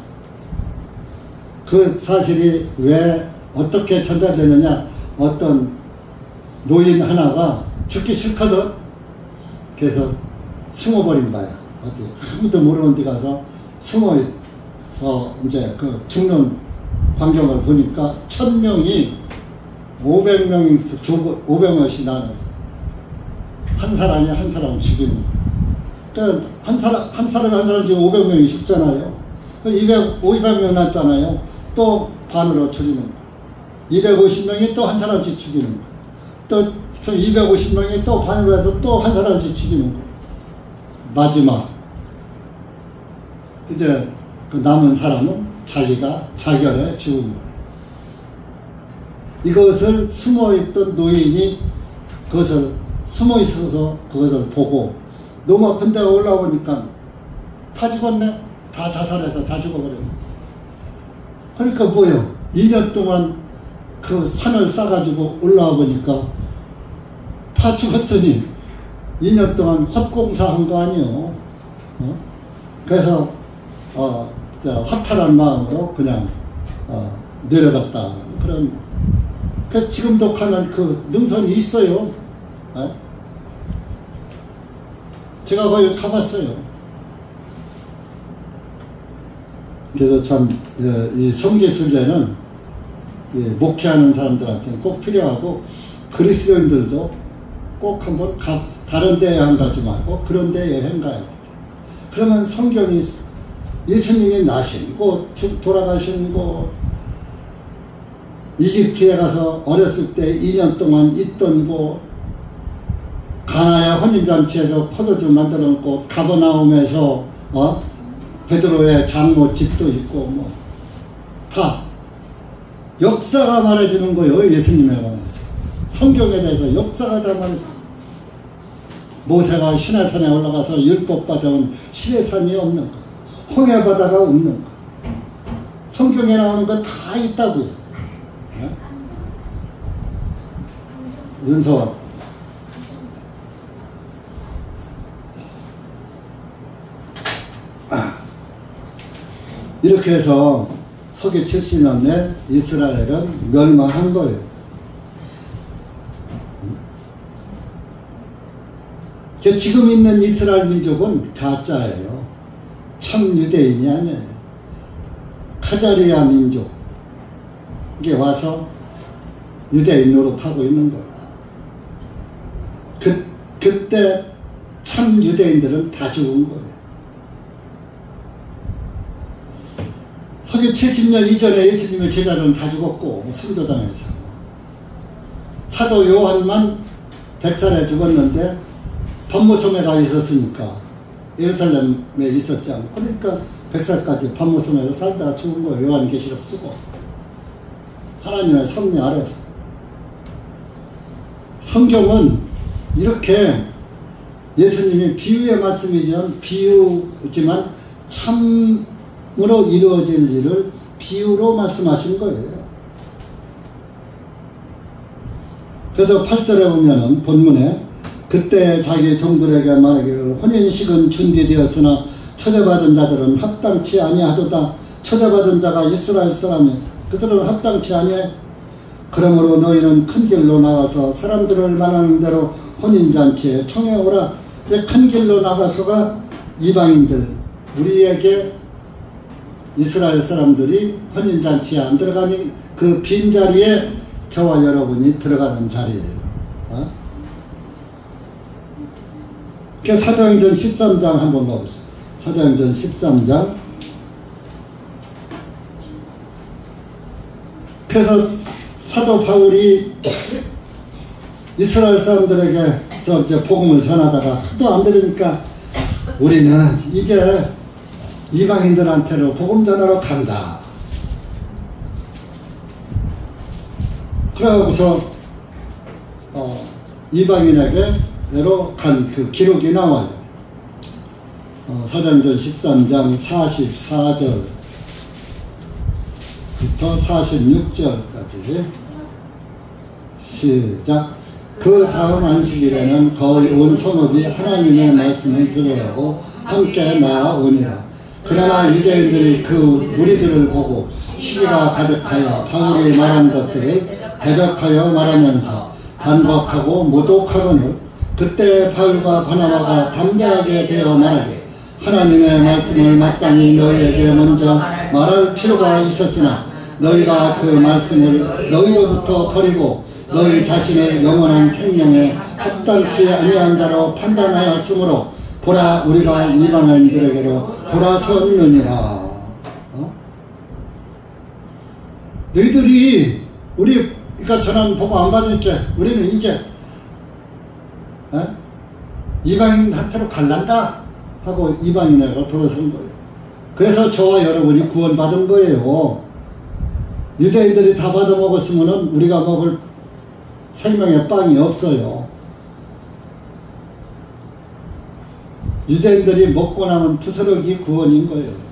그 사실이 왜 어떻게 전달되느냐, 어떤 노인 하나가 죽기 싫거든. 그래서 숨어버린 거야. 어디 아무도 모르는 데 가서 숨어서 이제 그 죽는 광경을 보니까 1000명이 500명씩 죽고 500명씩 나는 한 사람이 한 사람 죽이는 거야. 그러니까 한 사람이 지금 500명이 죽잖아요. 250명 났잖아요. 또 반으로 줄이는 거야. 250명이 또 한 사람씩 죽이는 거야. 또 250명이 또 반으로 해서 또 한 사람씩 죽이는 거야. 마지막 이제 그 남은 사람은 자기가 자결해 죽은 거예요. 이것을 숨어있던 노인이 그것을 숨어있어서 그것을 보고 너무 아픈 데가 올라오니까 다 죽었네. 다 자살해서 다 죽어버렸네. 그러니까 뭐예요? 2년 동안 그 산을 싸가지고 올라와 보니까 다 죽었으니 2년 동안 헛공사한 거 아니에요. 그래서 허탈한 마음으로 그냥 내려갔다. 그런 그 지금도 가면 그 능선이 있어요. 제가 거기 가봤어요. 그래서 참 이 성지순례는 목회하는 사람들한테는 꼭 필요하고 그리스도인들도 꼭 한번 다른 데에 안 가지 말고 그런 데에 여행 가야 돼. 그러면 성경이 예수님이 나신 곳, 돌아가신 곳, 이집트에 가서 어렸을 때 2년 동안 있던 곳, 가나야 혼인잔치에서 포도주 만들어 놓은 곳, 가버나움에서 베드로의 장모 집도 있고 뭐 다 역사가 말해주는 거예요. 예수님에 관해서 성경에 대해서 역사가 다 말해주는. 모세가 시내산에 올라가서 율법 받아온 시내산이 없는 거, 홍해바다가 없는 거, 성경에 나오는 거 다 있다고요. 윤서원 이렇게 해서 서기 70년 내 이스라엘은 멸망한 거예요. 지금 있는 이스라엘 민족은 가짜예요. 참 유대인이 아니에요. 카자리아 민족 이게 와서 유대인 노릇하고 있는 거예요. 그때 참 유대인들은 다 죽은 거예요. 서기 70년 이전에 예수님의 제자들은 다 죽었고 순교당해서 사도 요한만 100살에 죽었는데 반모섬에 가 있었으니까 예루살렘에 있었지 않고 그러니까 100살까지 반모섬에서 살다가 죽은 거예요. 요한계시록 쓰고 하나님의 섭리 아래서. 성경은 이렇게 예수님이 비유의 말씀이지만 비유지만 참으로 이루어질 일을 비유로 말씀하신 거예요. 그래서 8절에 보면은 본문에 그때 자기 종들에게 말하기를 혼인식은 준비되었으나 초대받은 자들은 합당치 아니하도다. 초대받은 자가 이스라엘 사람이 그들은 합당치 아니해. 그러므로 너희는 큰 길로 나가서 사람들을 말하는 대로 혼인잔치에 청해오라. 큰 길로 나가서가 이방인들 우리에게 이스라엘 사람들이 혼인잔치에 안 들어가니 그 빈자리에 저와 여러분이 들어가는 자리예요. 사도행전 13장 한번 봐보세요. 사도행전 13장. 그래서 사도 바울이 이스라엘 사람들에게서 이제 복음을 전하다가 하도 안 들으니까 우리는 이제 이방인들한테로 복음 전하러 간다. 그러고서 이방인에게로 간 그 기록이 나와요. 사도행전 13장 44절부터 46절까지 시작. 그 다음 안식일에는 거의 온 성읍이 하나님의 말씀을 들으라고 함께 나아오니라. 그러나 유대인들이 그 무리들을 보고 시기가 가득하여 바울이 말한 것들을 대적하여 말하면서 반박하고 모독하거늘 그때 바울과 바나바가 담대하게 되어 말하되 하나님의 말씀을 마땅히 너희에게 먼저 말할 필요가 있었으나 너희가 그 말씀을 너희로부터 버리고 너희 자신을 영원한 생명에 합당치 아니한 자로 판단하였으므로 보라 우리가 이방인들에게로 돌아섰느니라. 너희들이 그러니까 저는 보고 안 받으니까 우리는 이제 이방인한테로 갈란다 하고 이방인에게로 돌아선 거예요. 그래서 저와 여러분이 구원받은 거예요. 유대인들이 다 받아먹었으면 우리가 먹을 생명의 빵이 없어요. 유대인들이 먹고 나면 부스러기 구원인 거예요.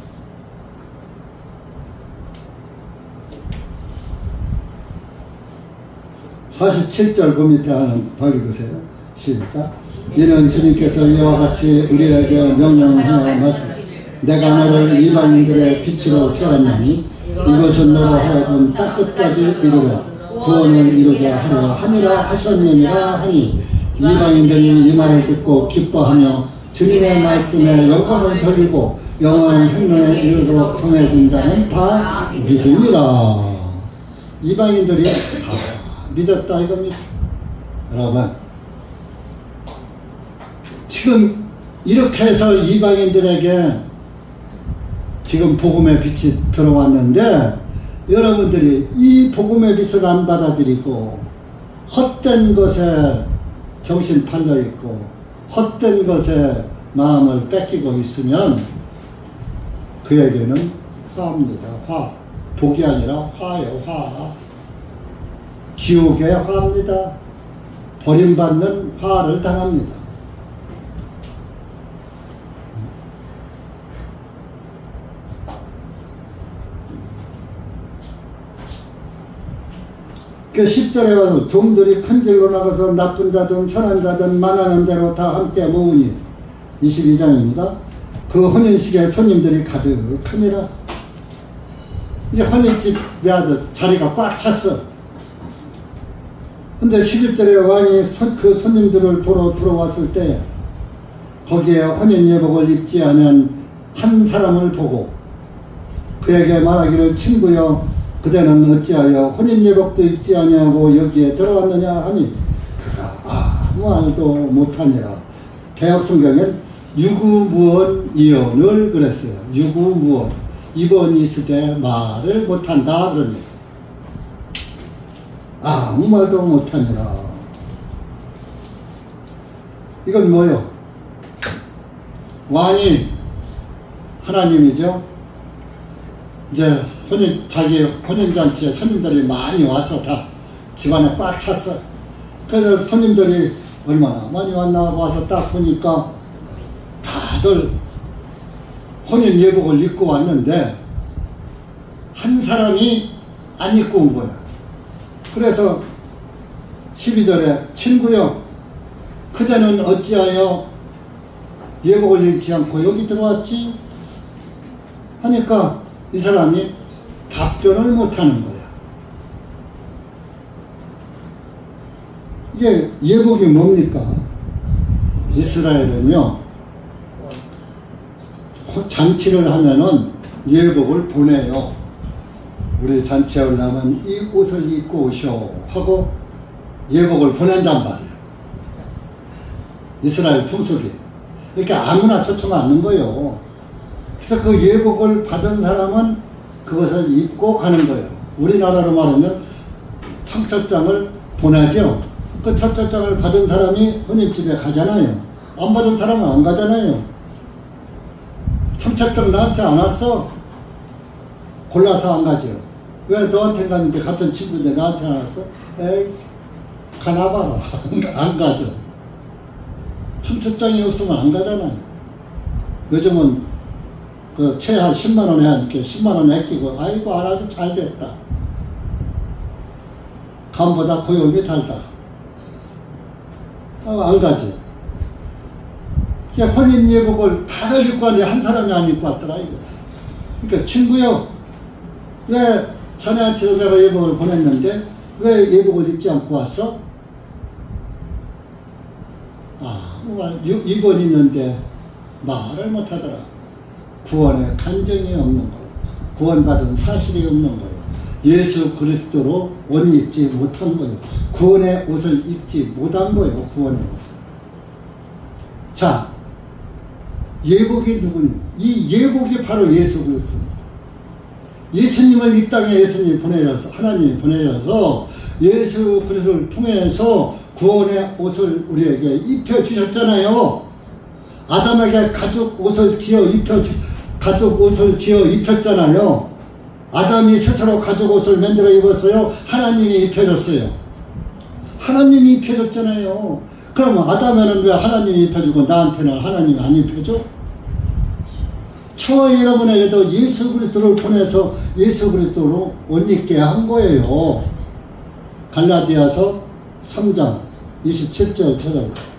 (47절) 그 밑에 하는 더 읽으세요. 시작. 이는 주님께서 이와 같이 우리에게 명령하여 말씀 내가 너를 이방인들의 빛으로 세웠나니 이것은 너로 하여금 딱 끝까지 이루어 구원을 이루게 하려 함이라 하셨느니라 하니 이방인들이 이 말을 듣고 기뻐하며 주님의 말씀에 영광을 돌리고 영원한 생명에 이르도록 정해진 자는 다 믿음이라. 이방인들이 다 믿었다 이겁니다. 여러분 지금 이렇게 해서 이방인들에게 지금 복음의 빛이 들어왔는데 여러분들이 이 복음의 빛을 안 받아들이고 헛된 것에 정신 팔려 있고 헛된 것에 마음을 뺏기고 있으면 그에게는 화입니다. 화. 복이 아니라 화예요. 화. 지옥의 화입니다. 버림받는 화를 당합니다. 그 10절에 와서 종들이 큰 길로 나가서 나쁜 자든 선한 자든 만나는 대로 다 함께 모으니 22장입니다. 그 혼인식에 손님들이 가득하니라. 이제 혼인집에 아주 자리가 꽉 찼어. 근데 11절에 왕이 그 손님들을 보러 들어왔을 때 거기에 혼인 예복을 입지 않은 한 사람을 보고 그에게 말하기를 친구여 그대는 어찌하여 혼인 예복도 입지 아니하고 여기에 들어왔느냐 하니 그가 아무 말도 못하니라. 개혁성경엔 유구무원 이언을 그랬어요. 유구무원 입언이 있으되 말을 못한다 그럽니다. 아무 말도 못하니라. 이건 뭐요? 왕이 하나님이죠. 이제 자기 혼인잔치에 손님들이 많이 와서 다 집안에 꽉 찼어. 그래서 손님들이 얼마나 많이 왔나 와서 딱 보니까 다들 혼인 예복을 입고 왔는데 한 사람이 안 입고 온 거야. 그래서 12절에 친구여 그대는 어찌하여 예복을 입지 않고 여기 들어왔지? 하니까 이 사람이 답변을 못하는 거야. 이게 예복이 뭡니까? 이스라엘은요 잔치를 하면은 예복을 보내요. 우리 잔치에 올라면 이 옷을 입고 오쇼 하고 예복을 보낸단 말이에요. 이스라엘 풍속이. 그러니까 아무나 초청 않는 거예요. 그래서 그 예복을 받은 사람은 그것을 입고 가는 거예요. 우리나라로 말하면 청첩장을 보내죠. 그 청첩장을 받은 사람이 혼인집에 가잖아요. 안 받은 사람은 안 가잖아요. 청첩장 나한테 안 왔어? 골라서 안 가죠. 왜 너한테 갔는데 같은 친구인데 나한테 안 왔어? 에이 가나봐라. 안 가죠. 청첩장이 없으면 안 가잖아요. 요즘은 그 최하 10만원 해야 이렇게 10만원 아끼고 아이고 아주 잘 됐다. 감보다 고용이 달다. 안 가지. 혼인 예복을 다들 입고 왔는데 한 사람이 안 입고 왔더라 이거. 그러니까 친구요 왜 자네한테 내가 예복을 보냈는데 왜 예복을 입지 않고 왔어? 입원 있는데 말을 못하더라. 구원의 간증이 없는 거예요. 구원받은 사실이 없는 거예요. 예수 그리스도로 옷 입지 못한 거예요. 구원의 옷을 입지 못한 거예요. 구원의 옷을. 자, 예복이 누구니? 이 예복이 바로 예수 그리스도. 예수님을 이 땅에 예수님이 보내셔서, 하나님이 보내셔서 예수 그리스도를 통해서 구원의 옷을 우리에게 입혀주셨잖아요. 아담에게 가죽 옷을 지어 입혔잖아요. 아담이 스스로 가죽 옷을 만들어 입었어요? 하나님이 입혀줬어요. 하나님이 입혀줬잖아요. 그러면 아담에는 왜 하나님이 입혀주고 나한테는 하나님이 안 입혀줘? 저와 여러분에게도 예수 그리스도를 보내서 예수 그리스도로 옷 입게 한 거예요. 갈라디아서 3장 27절 찾아보세요.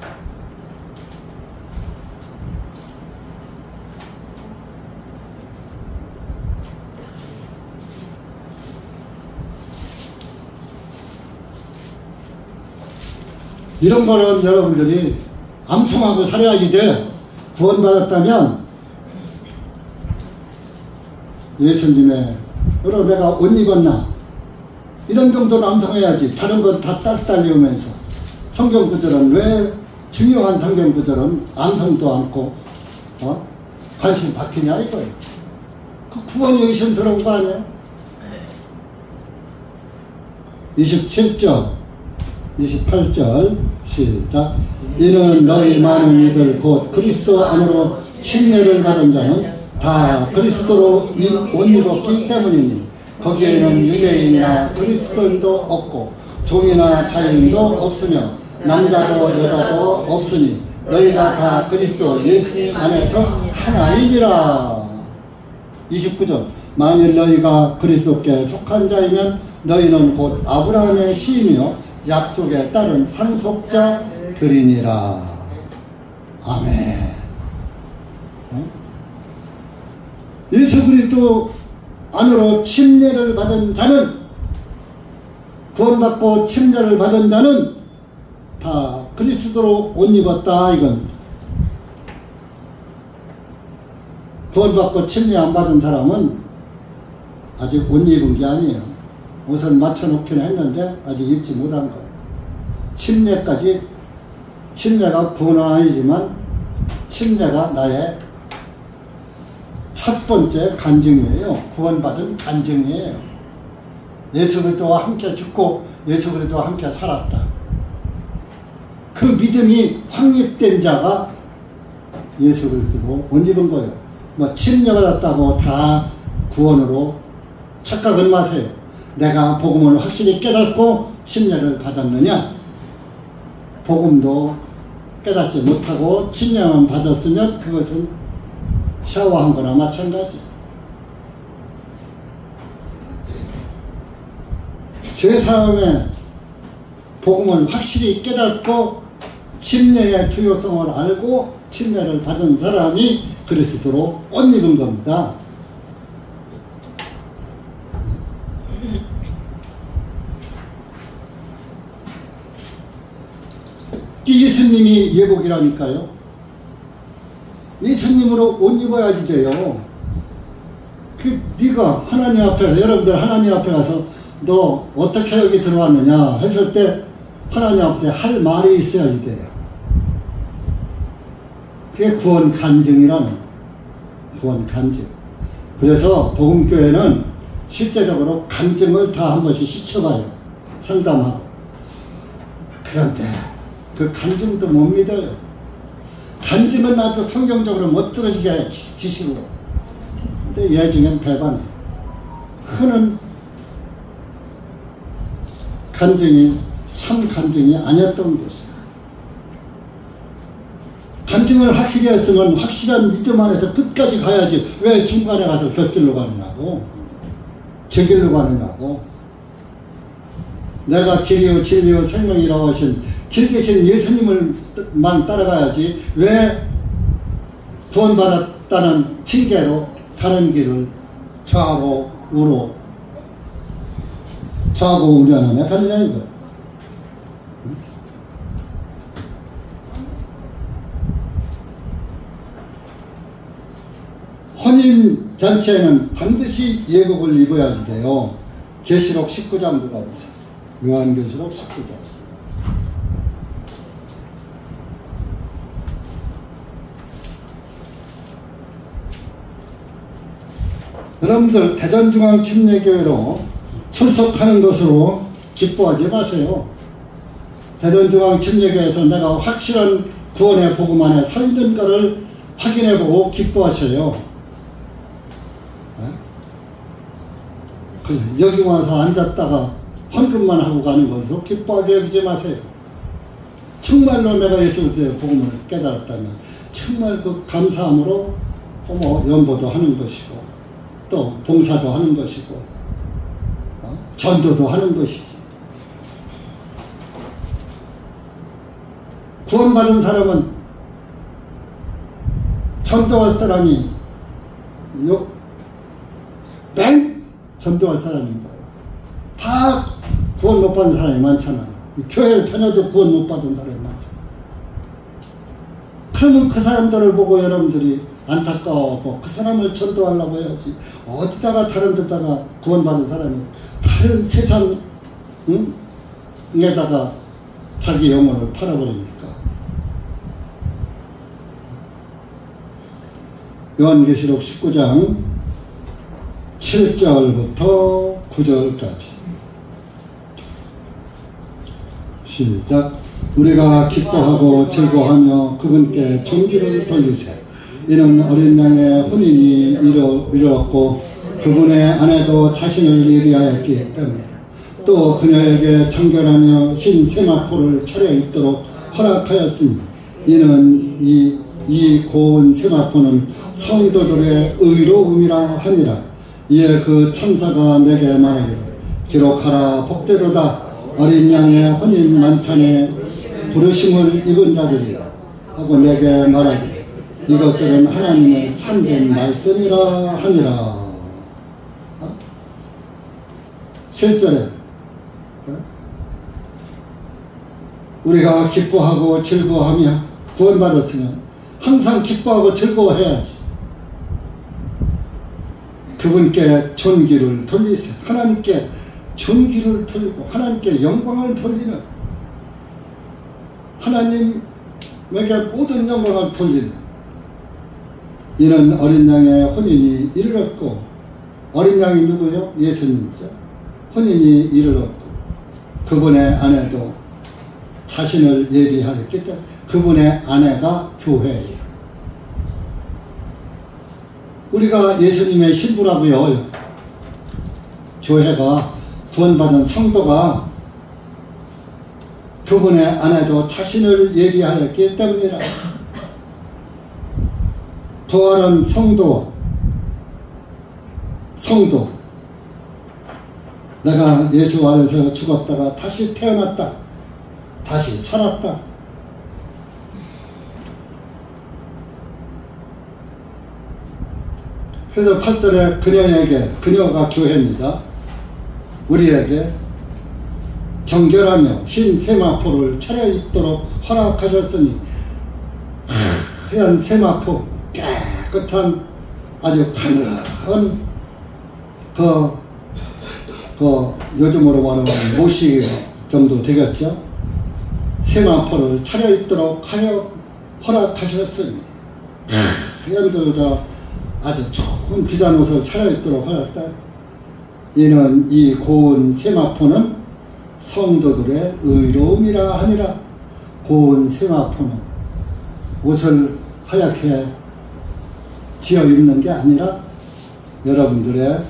이런 거는 여러분들이 암송하고 살아야지 돼. 구원받았다면 예수님의 여러분 내가 옷 입었나? 이런 정도는 암송해야지. 다른 건 다 딸딸리우면서 성경 구절은 왜 중요한 성경 구절은 암송도 않고 관심 박히냐 이거예요. 그 구원이 의심스러운 거 아니에요? 27절 28절 시작. 이는 너희 많은 이들 곧 그리스도 안으로 침례를 받은 자는 다 그리스도로 옷 입었기 때문이니 거기에는 유대인이나 그리스도인도 없고 종이나 자유인도 없으며 남자도 여자도 없으니 너희가 다 그리스도 예수 안에서 하나이니라. 29절. 만일 너희가 그리스도께 속한 자이면 너희는 곧 아브라함의 씨이며 약속에 따른 상속자들이니라. 아멘. 예수 그리스도 안으로 침례를 받은 자는, 구원받고 침례를 받은 자는 다 그리스도로 옷 입었다 이겁니다. 구원받고 침례 안 받은 사람은 아직 옷 입은 게 아니에요. 옷을 맞춰놓기는 했는데 아직 입지 못한 거예요. 침례가 구원은 아니지만 침례가 나의 첫 번째 간증이에요. 구원받은 간증이에요. 예수 그리스도와 함께 죽고 예수 그리스도와 함께 살았다. 그 믿음이 확립된 자가 예수 그리스도로 옷 입은 거예요. 뭐 침례받았다고 다 구원으로 착각은 마세요. 내가 복음을 확실히 깨닫고 침례를 받았느냐? 복음도 깨닫지 못하고 침례만 받았으면 그것은 샤워한 거나 마찬가지. 죄사함의 복음을 확실히 깨닫고 침례의 주요성을 알고 침례를 받은 사람이 그리스도로 옷 입은 겁니다. 예수님이 예복이라니까요. 예수님으로 옷 입어야지 돼요. 네가 하나님 앞에서, 여러분들 하나님 앞에 가서 너 어떻게 여기 들어왔느냐 했을 때 하나님 앞에 할 말이 있어야지 돼요. 그게 구원 간증이라는 거예요. 구원 간증. 그래서 복음교회는 실제적으로 간증을 다 한 번씩 시켜봐요. 상담하고. 그런데 그 간증도 못 믿어요. 간증은 나도 성경적으로 못 들어지게 지시고. 근데 얘 중엔 배반해. 흔한 간증이 참 간증이 아니었던 것이야. 간증을 확실히 했으면 확실한 믿음 안에서 끝까지 가야지. 왜 중간에 가서 곁길로 가느냐고. 제 길로 가느냐고. 내가 길이요 진리요 생명이라고 하신 길 계신 예수님을만 따라가야지. 왜 구원받았다는 핑계로 다른 길을 좌고 우로 좌고 우면하며 가느냐 이거. 혼인잔치에는 반드시 예복을 입어야 돼요. 계시록 19장 들어가보세요. 요한계시록 19장. 여러분들 대전중앙침례교회로 출석하는 것으로 기뻐하지 마세요. 대전중앙침례교회에서 내가 확실한 구원의 복음 안에 서 있는가를 확인해보고 기뻐하셔요. 여기 와서 앉았다가 헌금만 하고 가는 것으로 기뻐하게 여기지 마세요. 정말로 내가 예수의 복음을 깨달았다면 정말 그 감사함으로 연보도 하는 것이고 또 봉사도 하는 것이고 전도도 하는 것이지. 구원받은 사람은 전도할 사람이 맨 전도할 사람인 거예요. 다 구원 못 받은 사람이 많잖아요. 교회 다녀도 구원 못 받은 사람이 많잖아요. 그러면 그 사람들을 보고 여러분들이 안타까워하고 그 사람을 전도하려고 해야지. 어디다가 다른 데다가 구원받은 사람이 다른 세상에다가 자기 영혼을 팔아버립니까? 요한계시록 19장 7절부터 9절까지 시작. 우리가 기뻐하고 즐거워하며 그분께 존귀를 돌리세. 이는 어린 양의 혼인이 이루었고 그분의 아내도 자신을 예비하였기 때문에 또 그녀에게 청결하며 흰 세마포를 차려입도록 허락하였으니 이는 이 고운 세마포는 성도들의 의로움이라 하니라. 이에 그 천사가 내게 말하기를 기록하라. 복되도다 어린 양의 혼인 만찬에 부르심을 입은 자들이여 하고 내게 말하기를 이것들은 하나님의 참된 말씀이라 하니라. 7절에 우리가 기뻐하고 즐거워하며 구원받았으면 항상 기뻐하고 즐거워해야지. 그분께 존귀를 돌리세요. 하나님께 존귀를 돌리고 하나님께 영광을 돌리는, 하나님에게 모든 영광을 돌리는, 이는 어린 양의 혼인이 이르렀고, 어린 양이 누구요? 예수님이죠. 혼인이 이르렀고 그분의 아내도 자신을 예비하였기 때문에 그분의 아내가 교회예요. 우리가 예수님의 신부라고요. 교회가 구원받은 성도가 그분의 아내도 자신을 예비하였기 때문이라. 부활한 성도, 내가 예수 안에서 죽었다가 다시 태어났다, 다시 살았다. 그래서 8절에 그녀에게, 그녀가 교회입니다. 우리에게 정결하며 흰 세마포를 차려입도록 허락하셨으니, 하얀 세마포, 깨끗한 아주 가늘한 요즘으로 말하면 모시 정도 되겠죠. 세마포를 차려입도록 허락하셨으니, 하얀 아주 좋은 비단 옷을 차려입도록 하였다. 이는 이 고운 세마포는 성도들의 의로움이라 하니라. 고운 세마포는 옷을 하얗게 지어 입는 게 아니라 여러분들의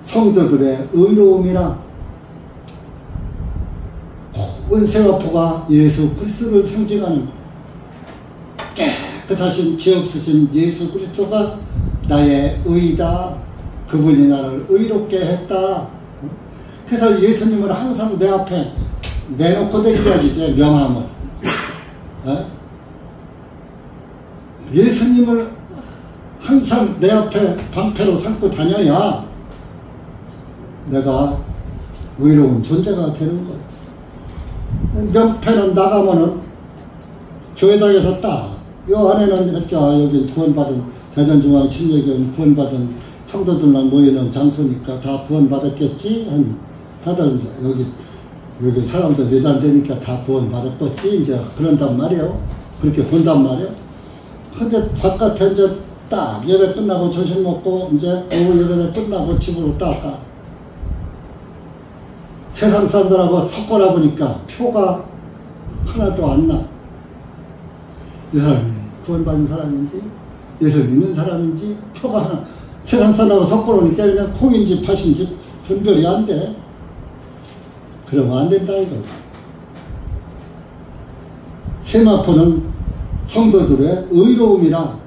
성도들의 의로움이라. 고운 세마포가 예수 그리스도를 상징하는, 깨끗하신 죄 없으신 예수 그리스도가 나의 의다. 그분이 나를 의롭게 했다. 그래서 예수님을 항상 내 앞에 내놓고 다니야지 돼. 명함을. 예수님을 항상 내 앞에 방패로 삼고 다녀야 내가 의로운 존재가 되는 거예요. 명패는 나가면은 교회당에서 딱 요 안에는 이렇게 여기 구원받은 대전중앙침례교회 구원받은 성도들만 모이는 장소니까 다 구원받았겠지? 다들 이제 여기 사람들 몇 안 되니까 다 구원받았겠지? 이제 그런단 말이에요. 그렇게 본단 말이에요. 근데 바깥에 이제 딱 예배 끝나고 점심 먹고 이제 오후 예배 끝나고 집으로 딱 가. 세상 사람들하고 섞어라 보니까 표가 하나도 안 나. 이 사람이 구원받은 사람인지 예수 믿는 사람인지 표가 하나. 세상 사람하고 섞어놓으니까 그냥 콩인지 팥인지 분별이 안 돼. 그러면 안 된다 이거. 세마포는 성도들의 의로움이라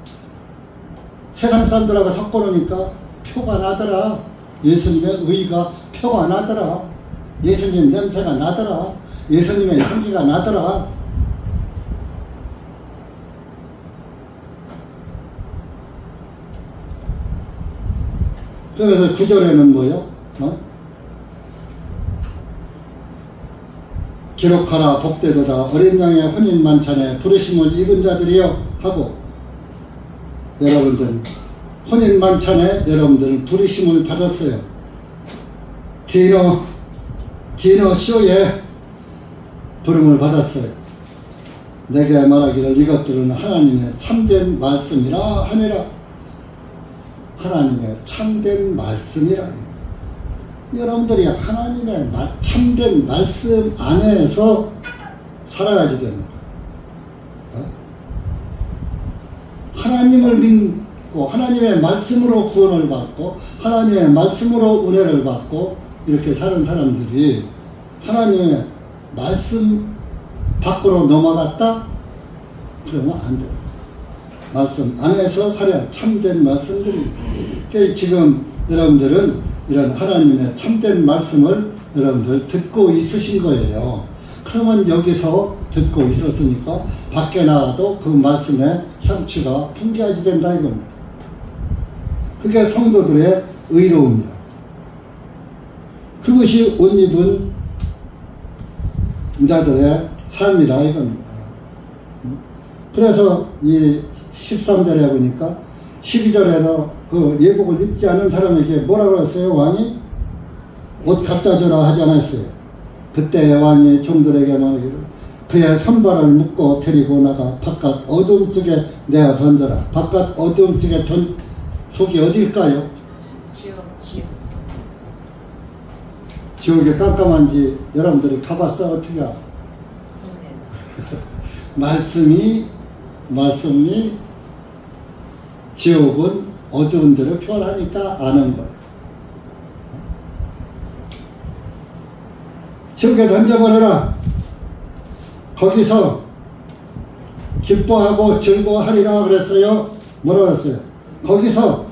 세상 사람들하고 섞어놓으니까 표가 나더라. 예수님의 의가 표가 나더라. 예수님 냄새가 나더라. 예수님의 향기가 나더라. 그래서 9절에는 뭐요? 기록하라 복되도다 어린 양의 혼인 만찬에 부르심을 입은 자들이여 하고, 여러분들 혼인 만찬에 여러분들은 부르심을 받았어요. 디너 쇼에 부름을 받았어요. 내게 말하기를 이것들은 하나님의 참된 말씀이라 하니라. 하나님의 참된 말씀이라. 여러분들이 하나님의 참된 말씀 안에서 살아야지 됩니다. 하나님을 믿고 하나님의 말씀으로 구원을 받고 하나님의 말씀으로 은혜를 받고 이렇게 사는 사람들이 하나님의 말씀 밖으로 넘어갔다? 그러면 안 돼요. 말씀 안에서 살아야 참된 말씀들이. 지금 여러분들은 이런 하나님의 참된 말씀을 여러분들 듣고 있으신 거예요. 그러면 여기서 듣고 있었으니까 밖에 나가도 그 말씀의 향취가 풍기하지 된다 이겁니다. 그게 성도들의 의로움이다. 그것이 옷 입은 자들의 삶이라 이겁니다. 그래서 이 13절에 보니까 12절에서 그 예복을 입지 않은 사람에게 뭐라고 했어요? 왕이 옷 갖다 줘라 하지 않았어요. 그때 왕이 종들에게 말하기를 그의 선발을 묶고 데리고 나가 바깥 어둠 속에 내어 던져라. 바깥 어둠 속에 속이 어딜까요? 지옥. 지옥이 깜깜한지 여러분들이 가봤어? 어떻게 알아? 말씀이 지옥은 어두운 데를 표현하니까 아는 거예요. 지옥에 던져버려라. 거기서 기뻐하고 즐거워하리라 그랬어요. 뭐라고 그랬어요? 거기서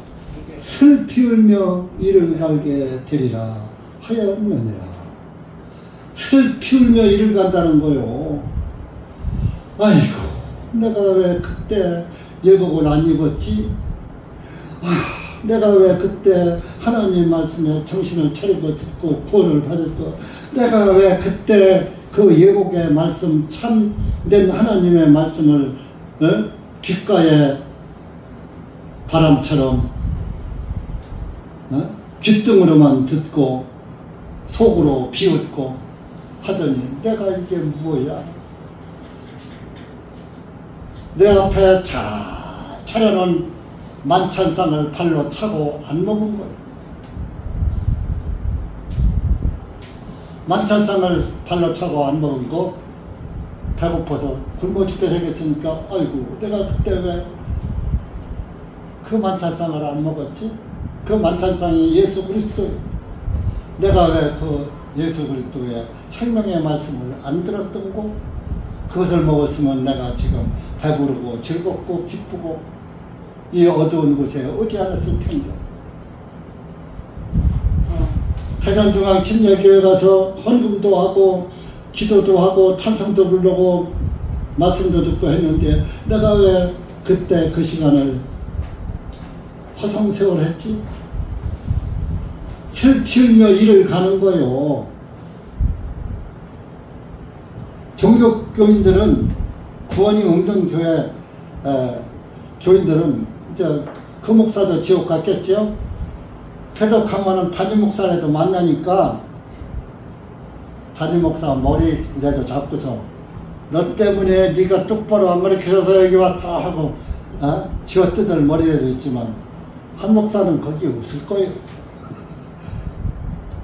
슬피 울며 이를 갈게 되리라 하였느니라. 슬피 울며 이를 간다는 거요. 아이고, 내가 왜 그때 예복을 안 입었지? 내가 왜 그때 하나님 말씀에 정신을 차리고 듣고 구원을 받을 거? 내가 왜 그때 그 예복의 말씀, 참된 하나님의 말씀을 귓가에 바람처럼 귓등으로만 듣고 속으로 비웃고 하더니 내가 이게 뭐야? 내 앞에 잘 차려놓은 만찬상을 발로 차고 안 먹은 거예요. 만찬상을 발로 차고 안 먹은 거 배고파서 굶어 죽게 생겼으니까 아이고 내가 그때 왜 그 만찬상을 안 먹었지? 그 만찬상이 예수 그리스도예요. 내가 왜 그 예수 그리스도의 생명의 말씀을 안 들었던 거? 그것을 먹었으면 내가 지금 배부르고 즐겁고 기쁘고 이 어두운 곳에 오지 않았을 텐데. 대전중앙침례교회 가서 헌금도 하고 기도도 하고 찬송도 부르고 말씀도 듣고 했는데 내가 왜 그때 그 시간을 허송세월했지? 슬피 울며 이를 가는 거요. 종교교인들은 구원이 없는 교회 교인들은 이제 그 목사도 지옥 갔겠죠. 그래도 가면은 담임 목사라도 만나니까 담임 목사 머리라도 잡고서 너 때문에 네가 똑바로 안 가르쳐줘서 여기 왔어 하고 쥐어뜯을 머리라도 있지만 한 목사는 거기 없을 거예요.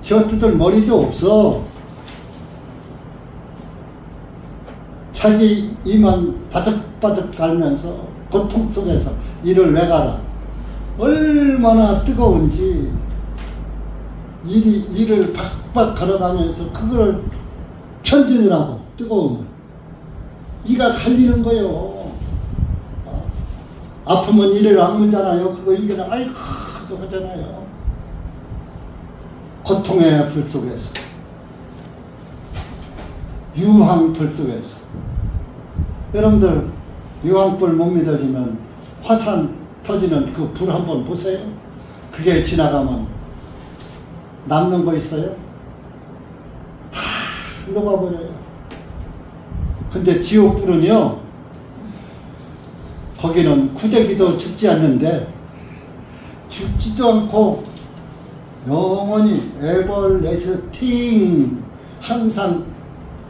쥐어뜯을 머리도 없어. 자기 이만 바득바득 갈면서 고통 속에서 일을 왜 가라. 얼마나 뜨거운지 일을 박박 걸어가면서 그걸 견디느라고 뜨거움을 이가 갈리는 거요. 아프면 이를 악물잖아요. 그거 이게 아이고 그거 하잖아요. 고통의 불 속에서 유황불 속에서 여러분들 유황불 못 믿어지면 화산 터지는 그 불 한번 보세요. 그게 지나가면 남는 거 있어요? 다 녹아버려요. 근데 지옥불은요, 거기는 구데기도 죽지 않는데 죽지도 않고 영원히 에버레스팅 항상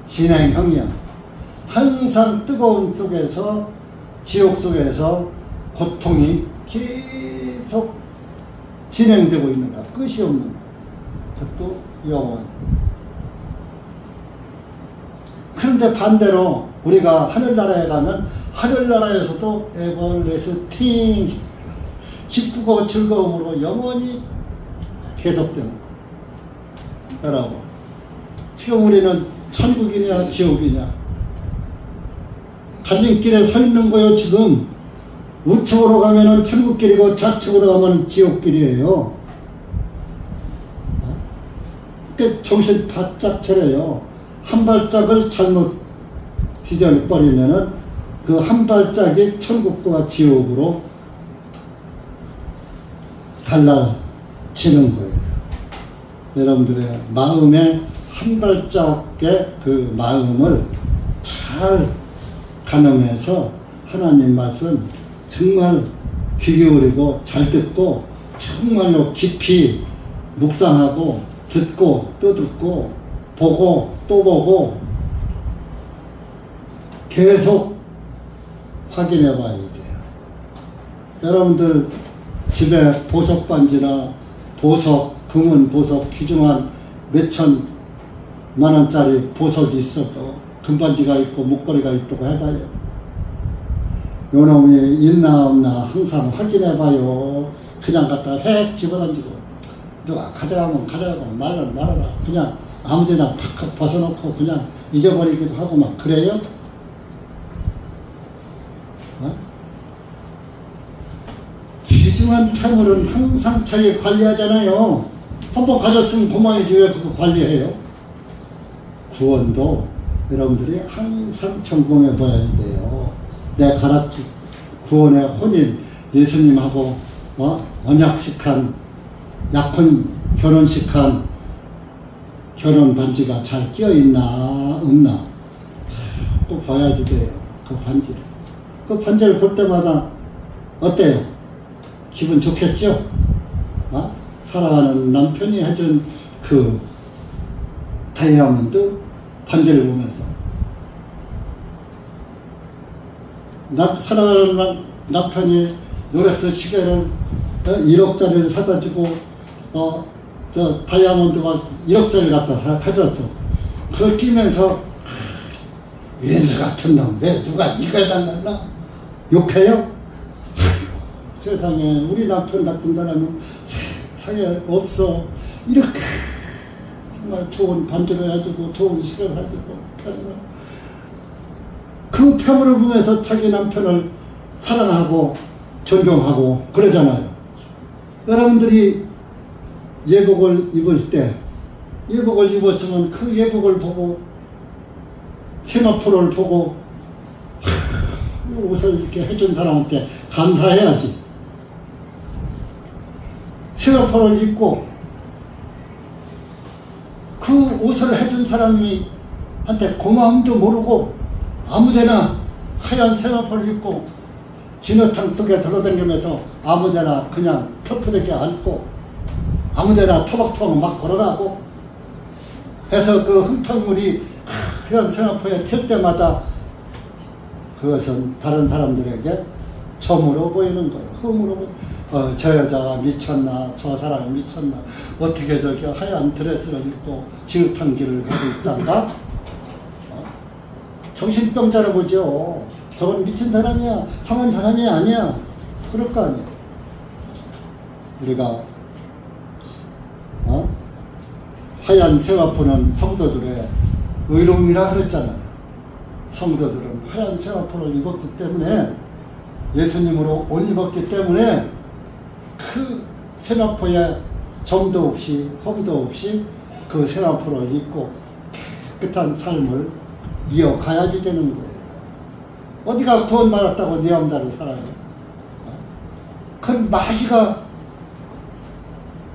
진행형이야. 항상 뜨거운 속에서 지옥 속에서 고통이 계속 진행되고 있는 거야. 끝이 없는 거야. 그것도 영원. 그런데 반대로 우리가 하늘나라에 가면 하늘나라에서도 에버레스팅 기쁘고 즐거움으로 영원히 계속되는 거야. 여러분, 지금 우리는 천국이냐 지옥이냐 갈림길에 서 있는 거요. 지금 우측으로 가면은 천국길이고 좌측으로 가면은 지옥길이에요. 그러니까 정신 바짝 차려요. 한 발짝을 잘못 디뎌버리면은 그 한 발짝이 천국과 지옥으로 갈라지는 거예요. 여러분들의 마음의 한 발짝의 그 마음을 잘 가늠해서 하나님 말씀 정말 귀 기울이고 잘 듣고 정말로 깊이 묵상하고 듣고 또 듣고 보고 또 보고 계속 확인해 봐야 돼요. 여러분들 집에 보석 반지나 보석, 금은 보석 귀중한 몇천만 원짜리 보석이 있어도 금반지가 있고 목걸이가 있다고 해봐요. 요놈이 있나 없나 항상 확인해 봐요. 그냥 갖다 획 집어던지고 누가 가져가면 가져가고 말아라. 그냥 아무데나 팍 벗어놓고 그냥 잊어버리기도 하고 막 그래요? 귀중한 폐물은 항상 잘 관리하잖아요. 한번 가졌으면 그만이지 왜 그거 관리해요? 구원도 여러분들이 항상 점검해 봐야 돼요. 내 가락지 구원의 혼인 예수님하고 언약식한 약혼 결혼식한 결혼 반지가 잘 끼어있나 없나 자꾸 봐야지 돼요. 그 반지를. 그 반지를 볼 때마다 어때요? 기분 좋겠죠? 사랑하는 남편이 해준 그 다이아몬드 반지를 보면서 사랑하는 남편이 노렉스 시계를 1억짜리를 사다 주고 저 다이아몬드가 1억짜리 갖다 사줬어. 그걸 끼면서 왼수 같은 놈 왜 누가 이거에다 넣나 욕해요? 세상에 우리 남편 같은 사람은 세상에 없어. 이렇게 정말 좋은 반지를 해주고 좋은 시계를 해주고 그 폐물을 보면서 자기 남편을 사랑하고 존경하고 그러잖아요. 여러분들이 예복을 입을 때 예복을 입었으면 그 예복을 보고 세마포를 보고 이 옷을 이렇게 해준 사람한테 감사해야지. 세마포를 입고 그 옷을 해준 사람이 한테 고마움도 모르고 아무데나 하얀 세마포를 입고 진흙탕 속에 들어다니면서 아무데나 그냥 터프되게 앉고 아무데나 터벅터벅 막 걸어가고 해서 그 흙탕물이 그런 세마포에 튈 때마다 그것은 다른 사람들에게 점으로 보이는 거예요. 흠으로 보이는 저 여자가 미쳤나, 저 사람이 미쳤나, 어떻게 저렇게 하얀 드레스를 입고 지읒한 길을 가고 있단가? 정신병자로 보죠. 저건 미친 사람이야, 상한 사람이 아니야. 그럴 거 아니야. 우리가 하얀 세마포는 성도들의 의로움이라 그랬잖아요. 성도들은 하얀 세마포를 입었기 때문에, 예수님으로 옷 입었기 때문에 그 세마포에 점도 없이 험도 없이 그 세마포를 입고 깨끗한 삶을 이어가야지 되는 거예요. 어디가 구원 받았다고 네 암대로 살아요? 그건 마귀가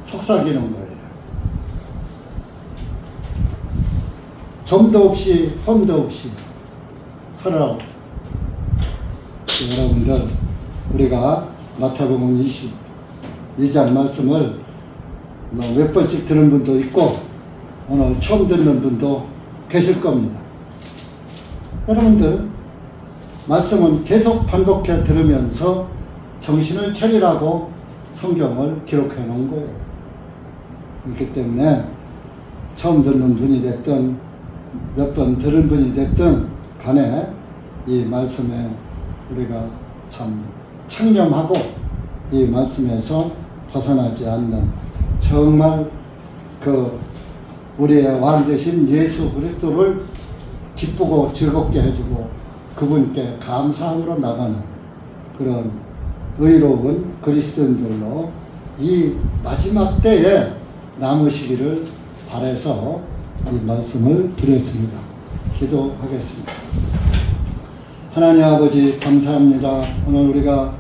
속삭이는 거예요. 점도 없이 험도 없이 살아라. 여러분들, 우리가 마태복음 22장 말씀을 몇 번씩 들은 분도 있고 오늘 처음 듣는 분도 계실 겁니다. 여러분들, 말씀은 계속 반복해 들으면서 정신을 차리라고 성경을 기록해 놓은 거예요. 그렇기 때문에 처음 듣는 분이 됐든 몇 번 들은 분이 됐든 간에 이 말씀에 우리가 참 창념하고 이 말씀에서 벗어나지 않는, 정말 그 우리의 왕 되신 예수 그리스도를 기쁘고 즐겁게 해주고 그분께 감사함으로 나가는 그런 의로운 그리스도인들로 이 마지막 때에 남으시기를 바라서 이 말씀을 드렸습니다. 기도하겠습니다. 하나님 아버지, 감사합니다. 오늘 우리가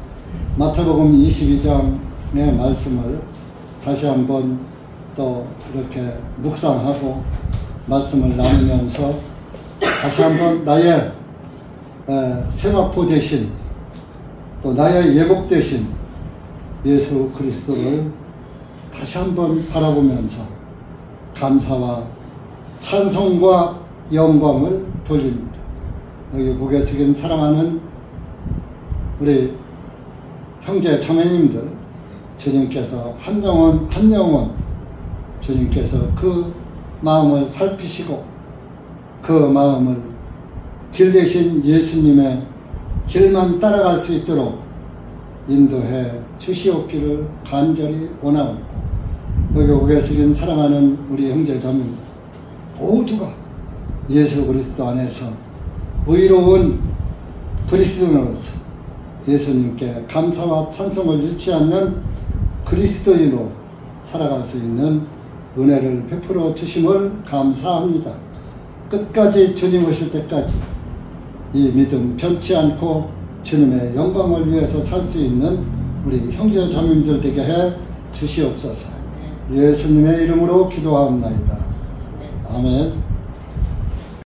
마태복음 22장의 말씀을 다시 한번 또 이렇게 묵상하고 말씀을 나누면서 다시 한번 나의 세마포 대신 또 나의 예복 대신 예수 그리스도를 다시 한번 바라보면서 감사와 찬송과 영광을 돌립니다. 여기 고개 숙인 사랑하는 우리 형제 자매님들, 주님께서 한 영혼 한 영혼 주님께서 그 마음을 살피시고 그 마음을 길 대신 예수님의 길만 따라갈 수 있도록 인도해 주시옵기를 간절히 원하옵고, 여기 고개 숙인 사랑하는 우리 형제 자매님들 모두가 예수 그리스도 안에서 의로운 그리스도인으로서 예수님께 감사와 찬송을 잃지 않는 그리스도인으로 살아갈 수 있는 은혜를 베풀어 주심을 감사합니다. 끝까지 주님 오실 때까지 이 믿음 변치 않고 주님의 영광을 위해서 살 수 있는 우리 형제 자매님들 되게 해 주시옵소서. 예수님의 이름으로 기도하옵나이다. 아멘.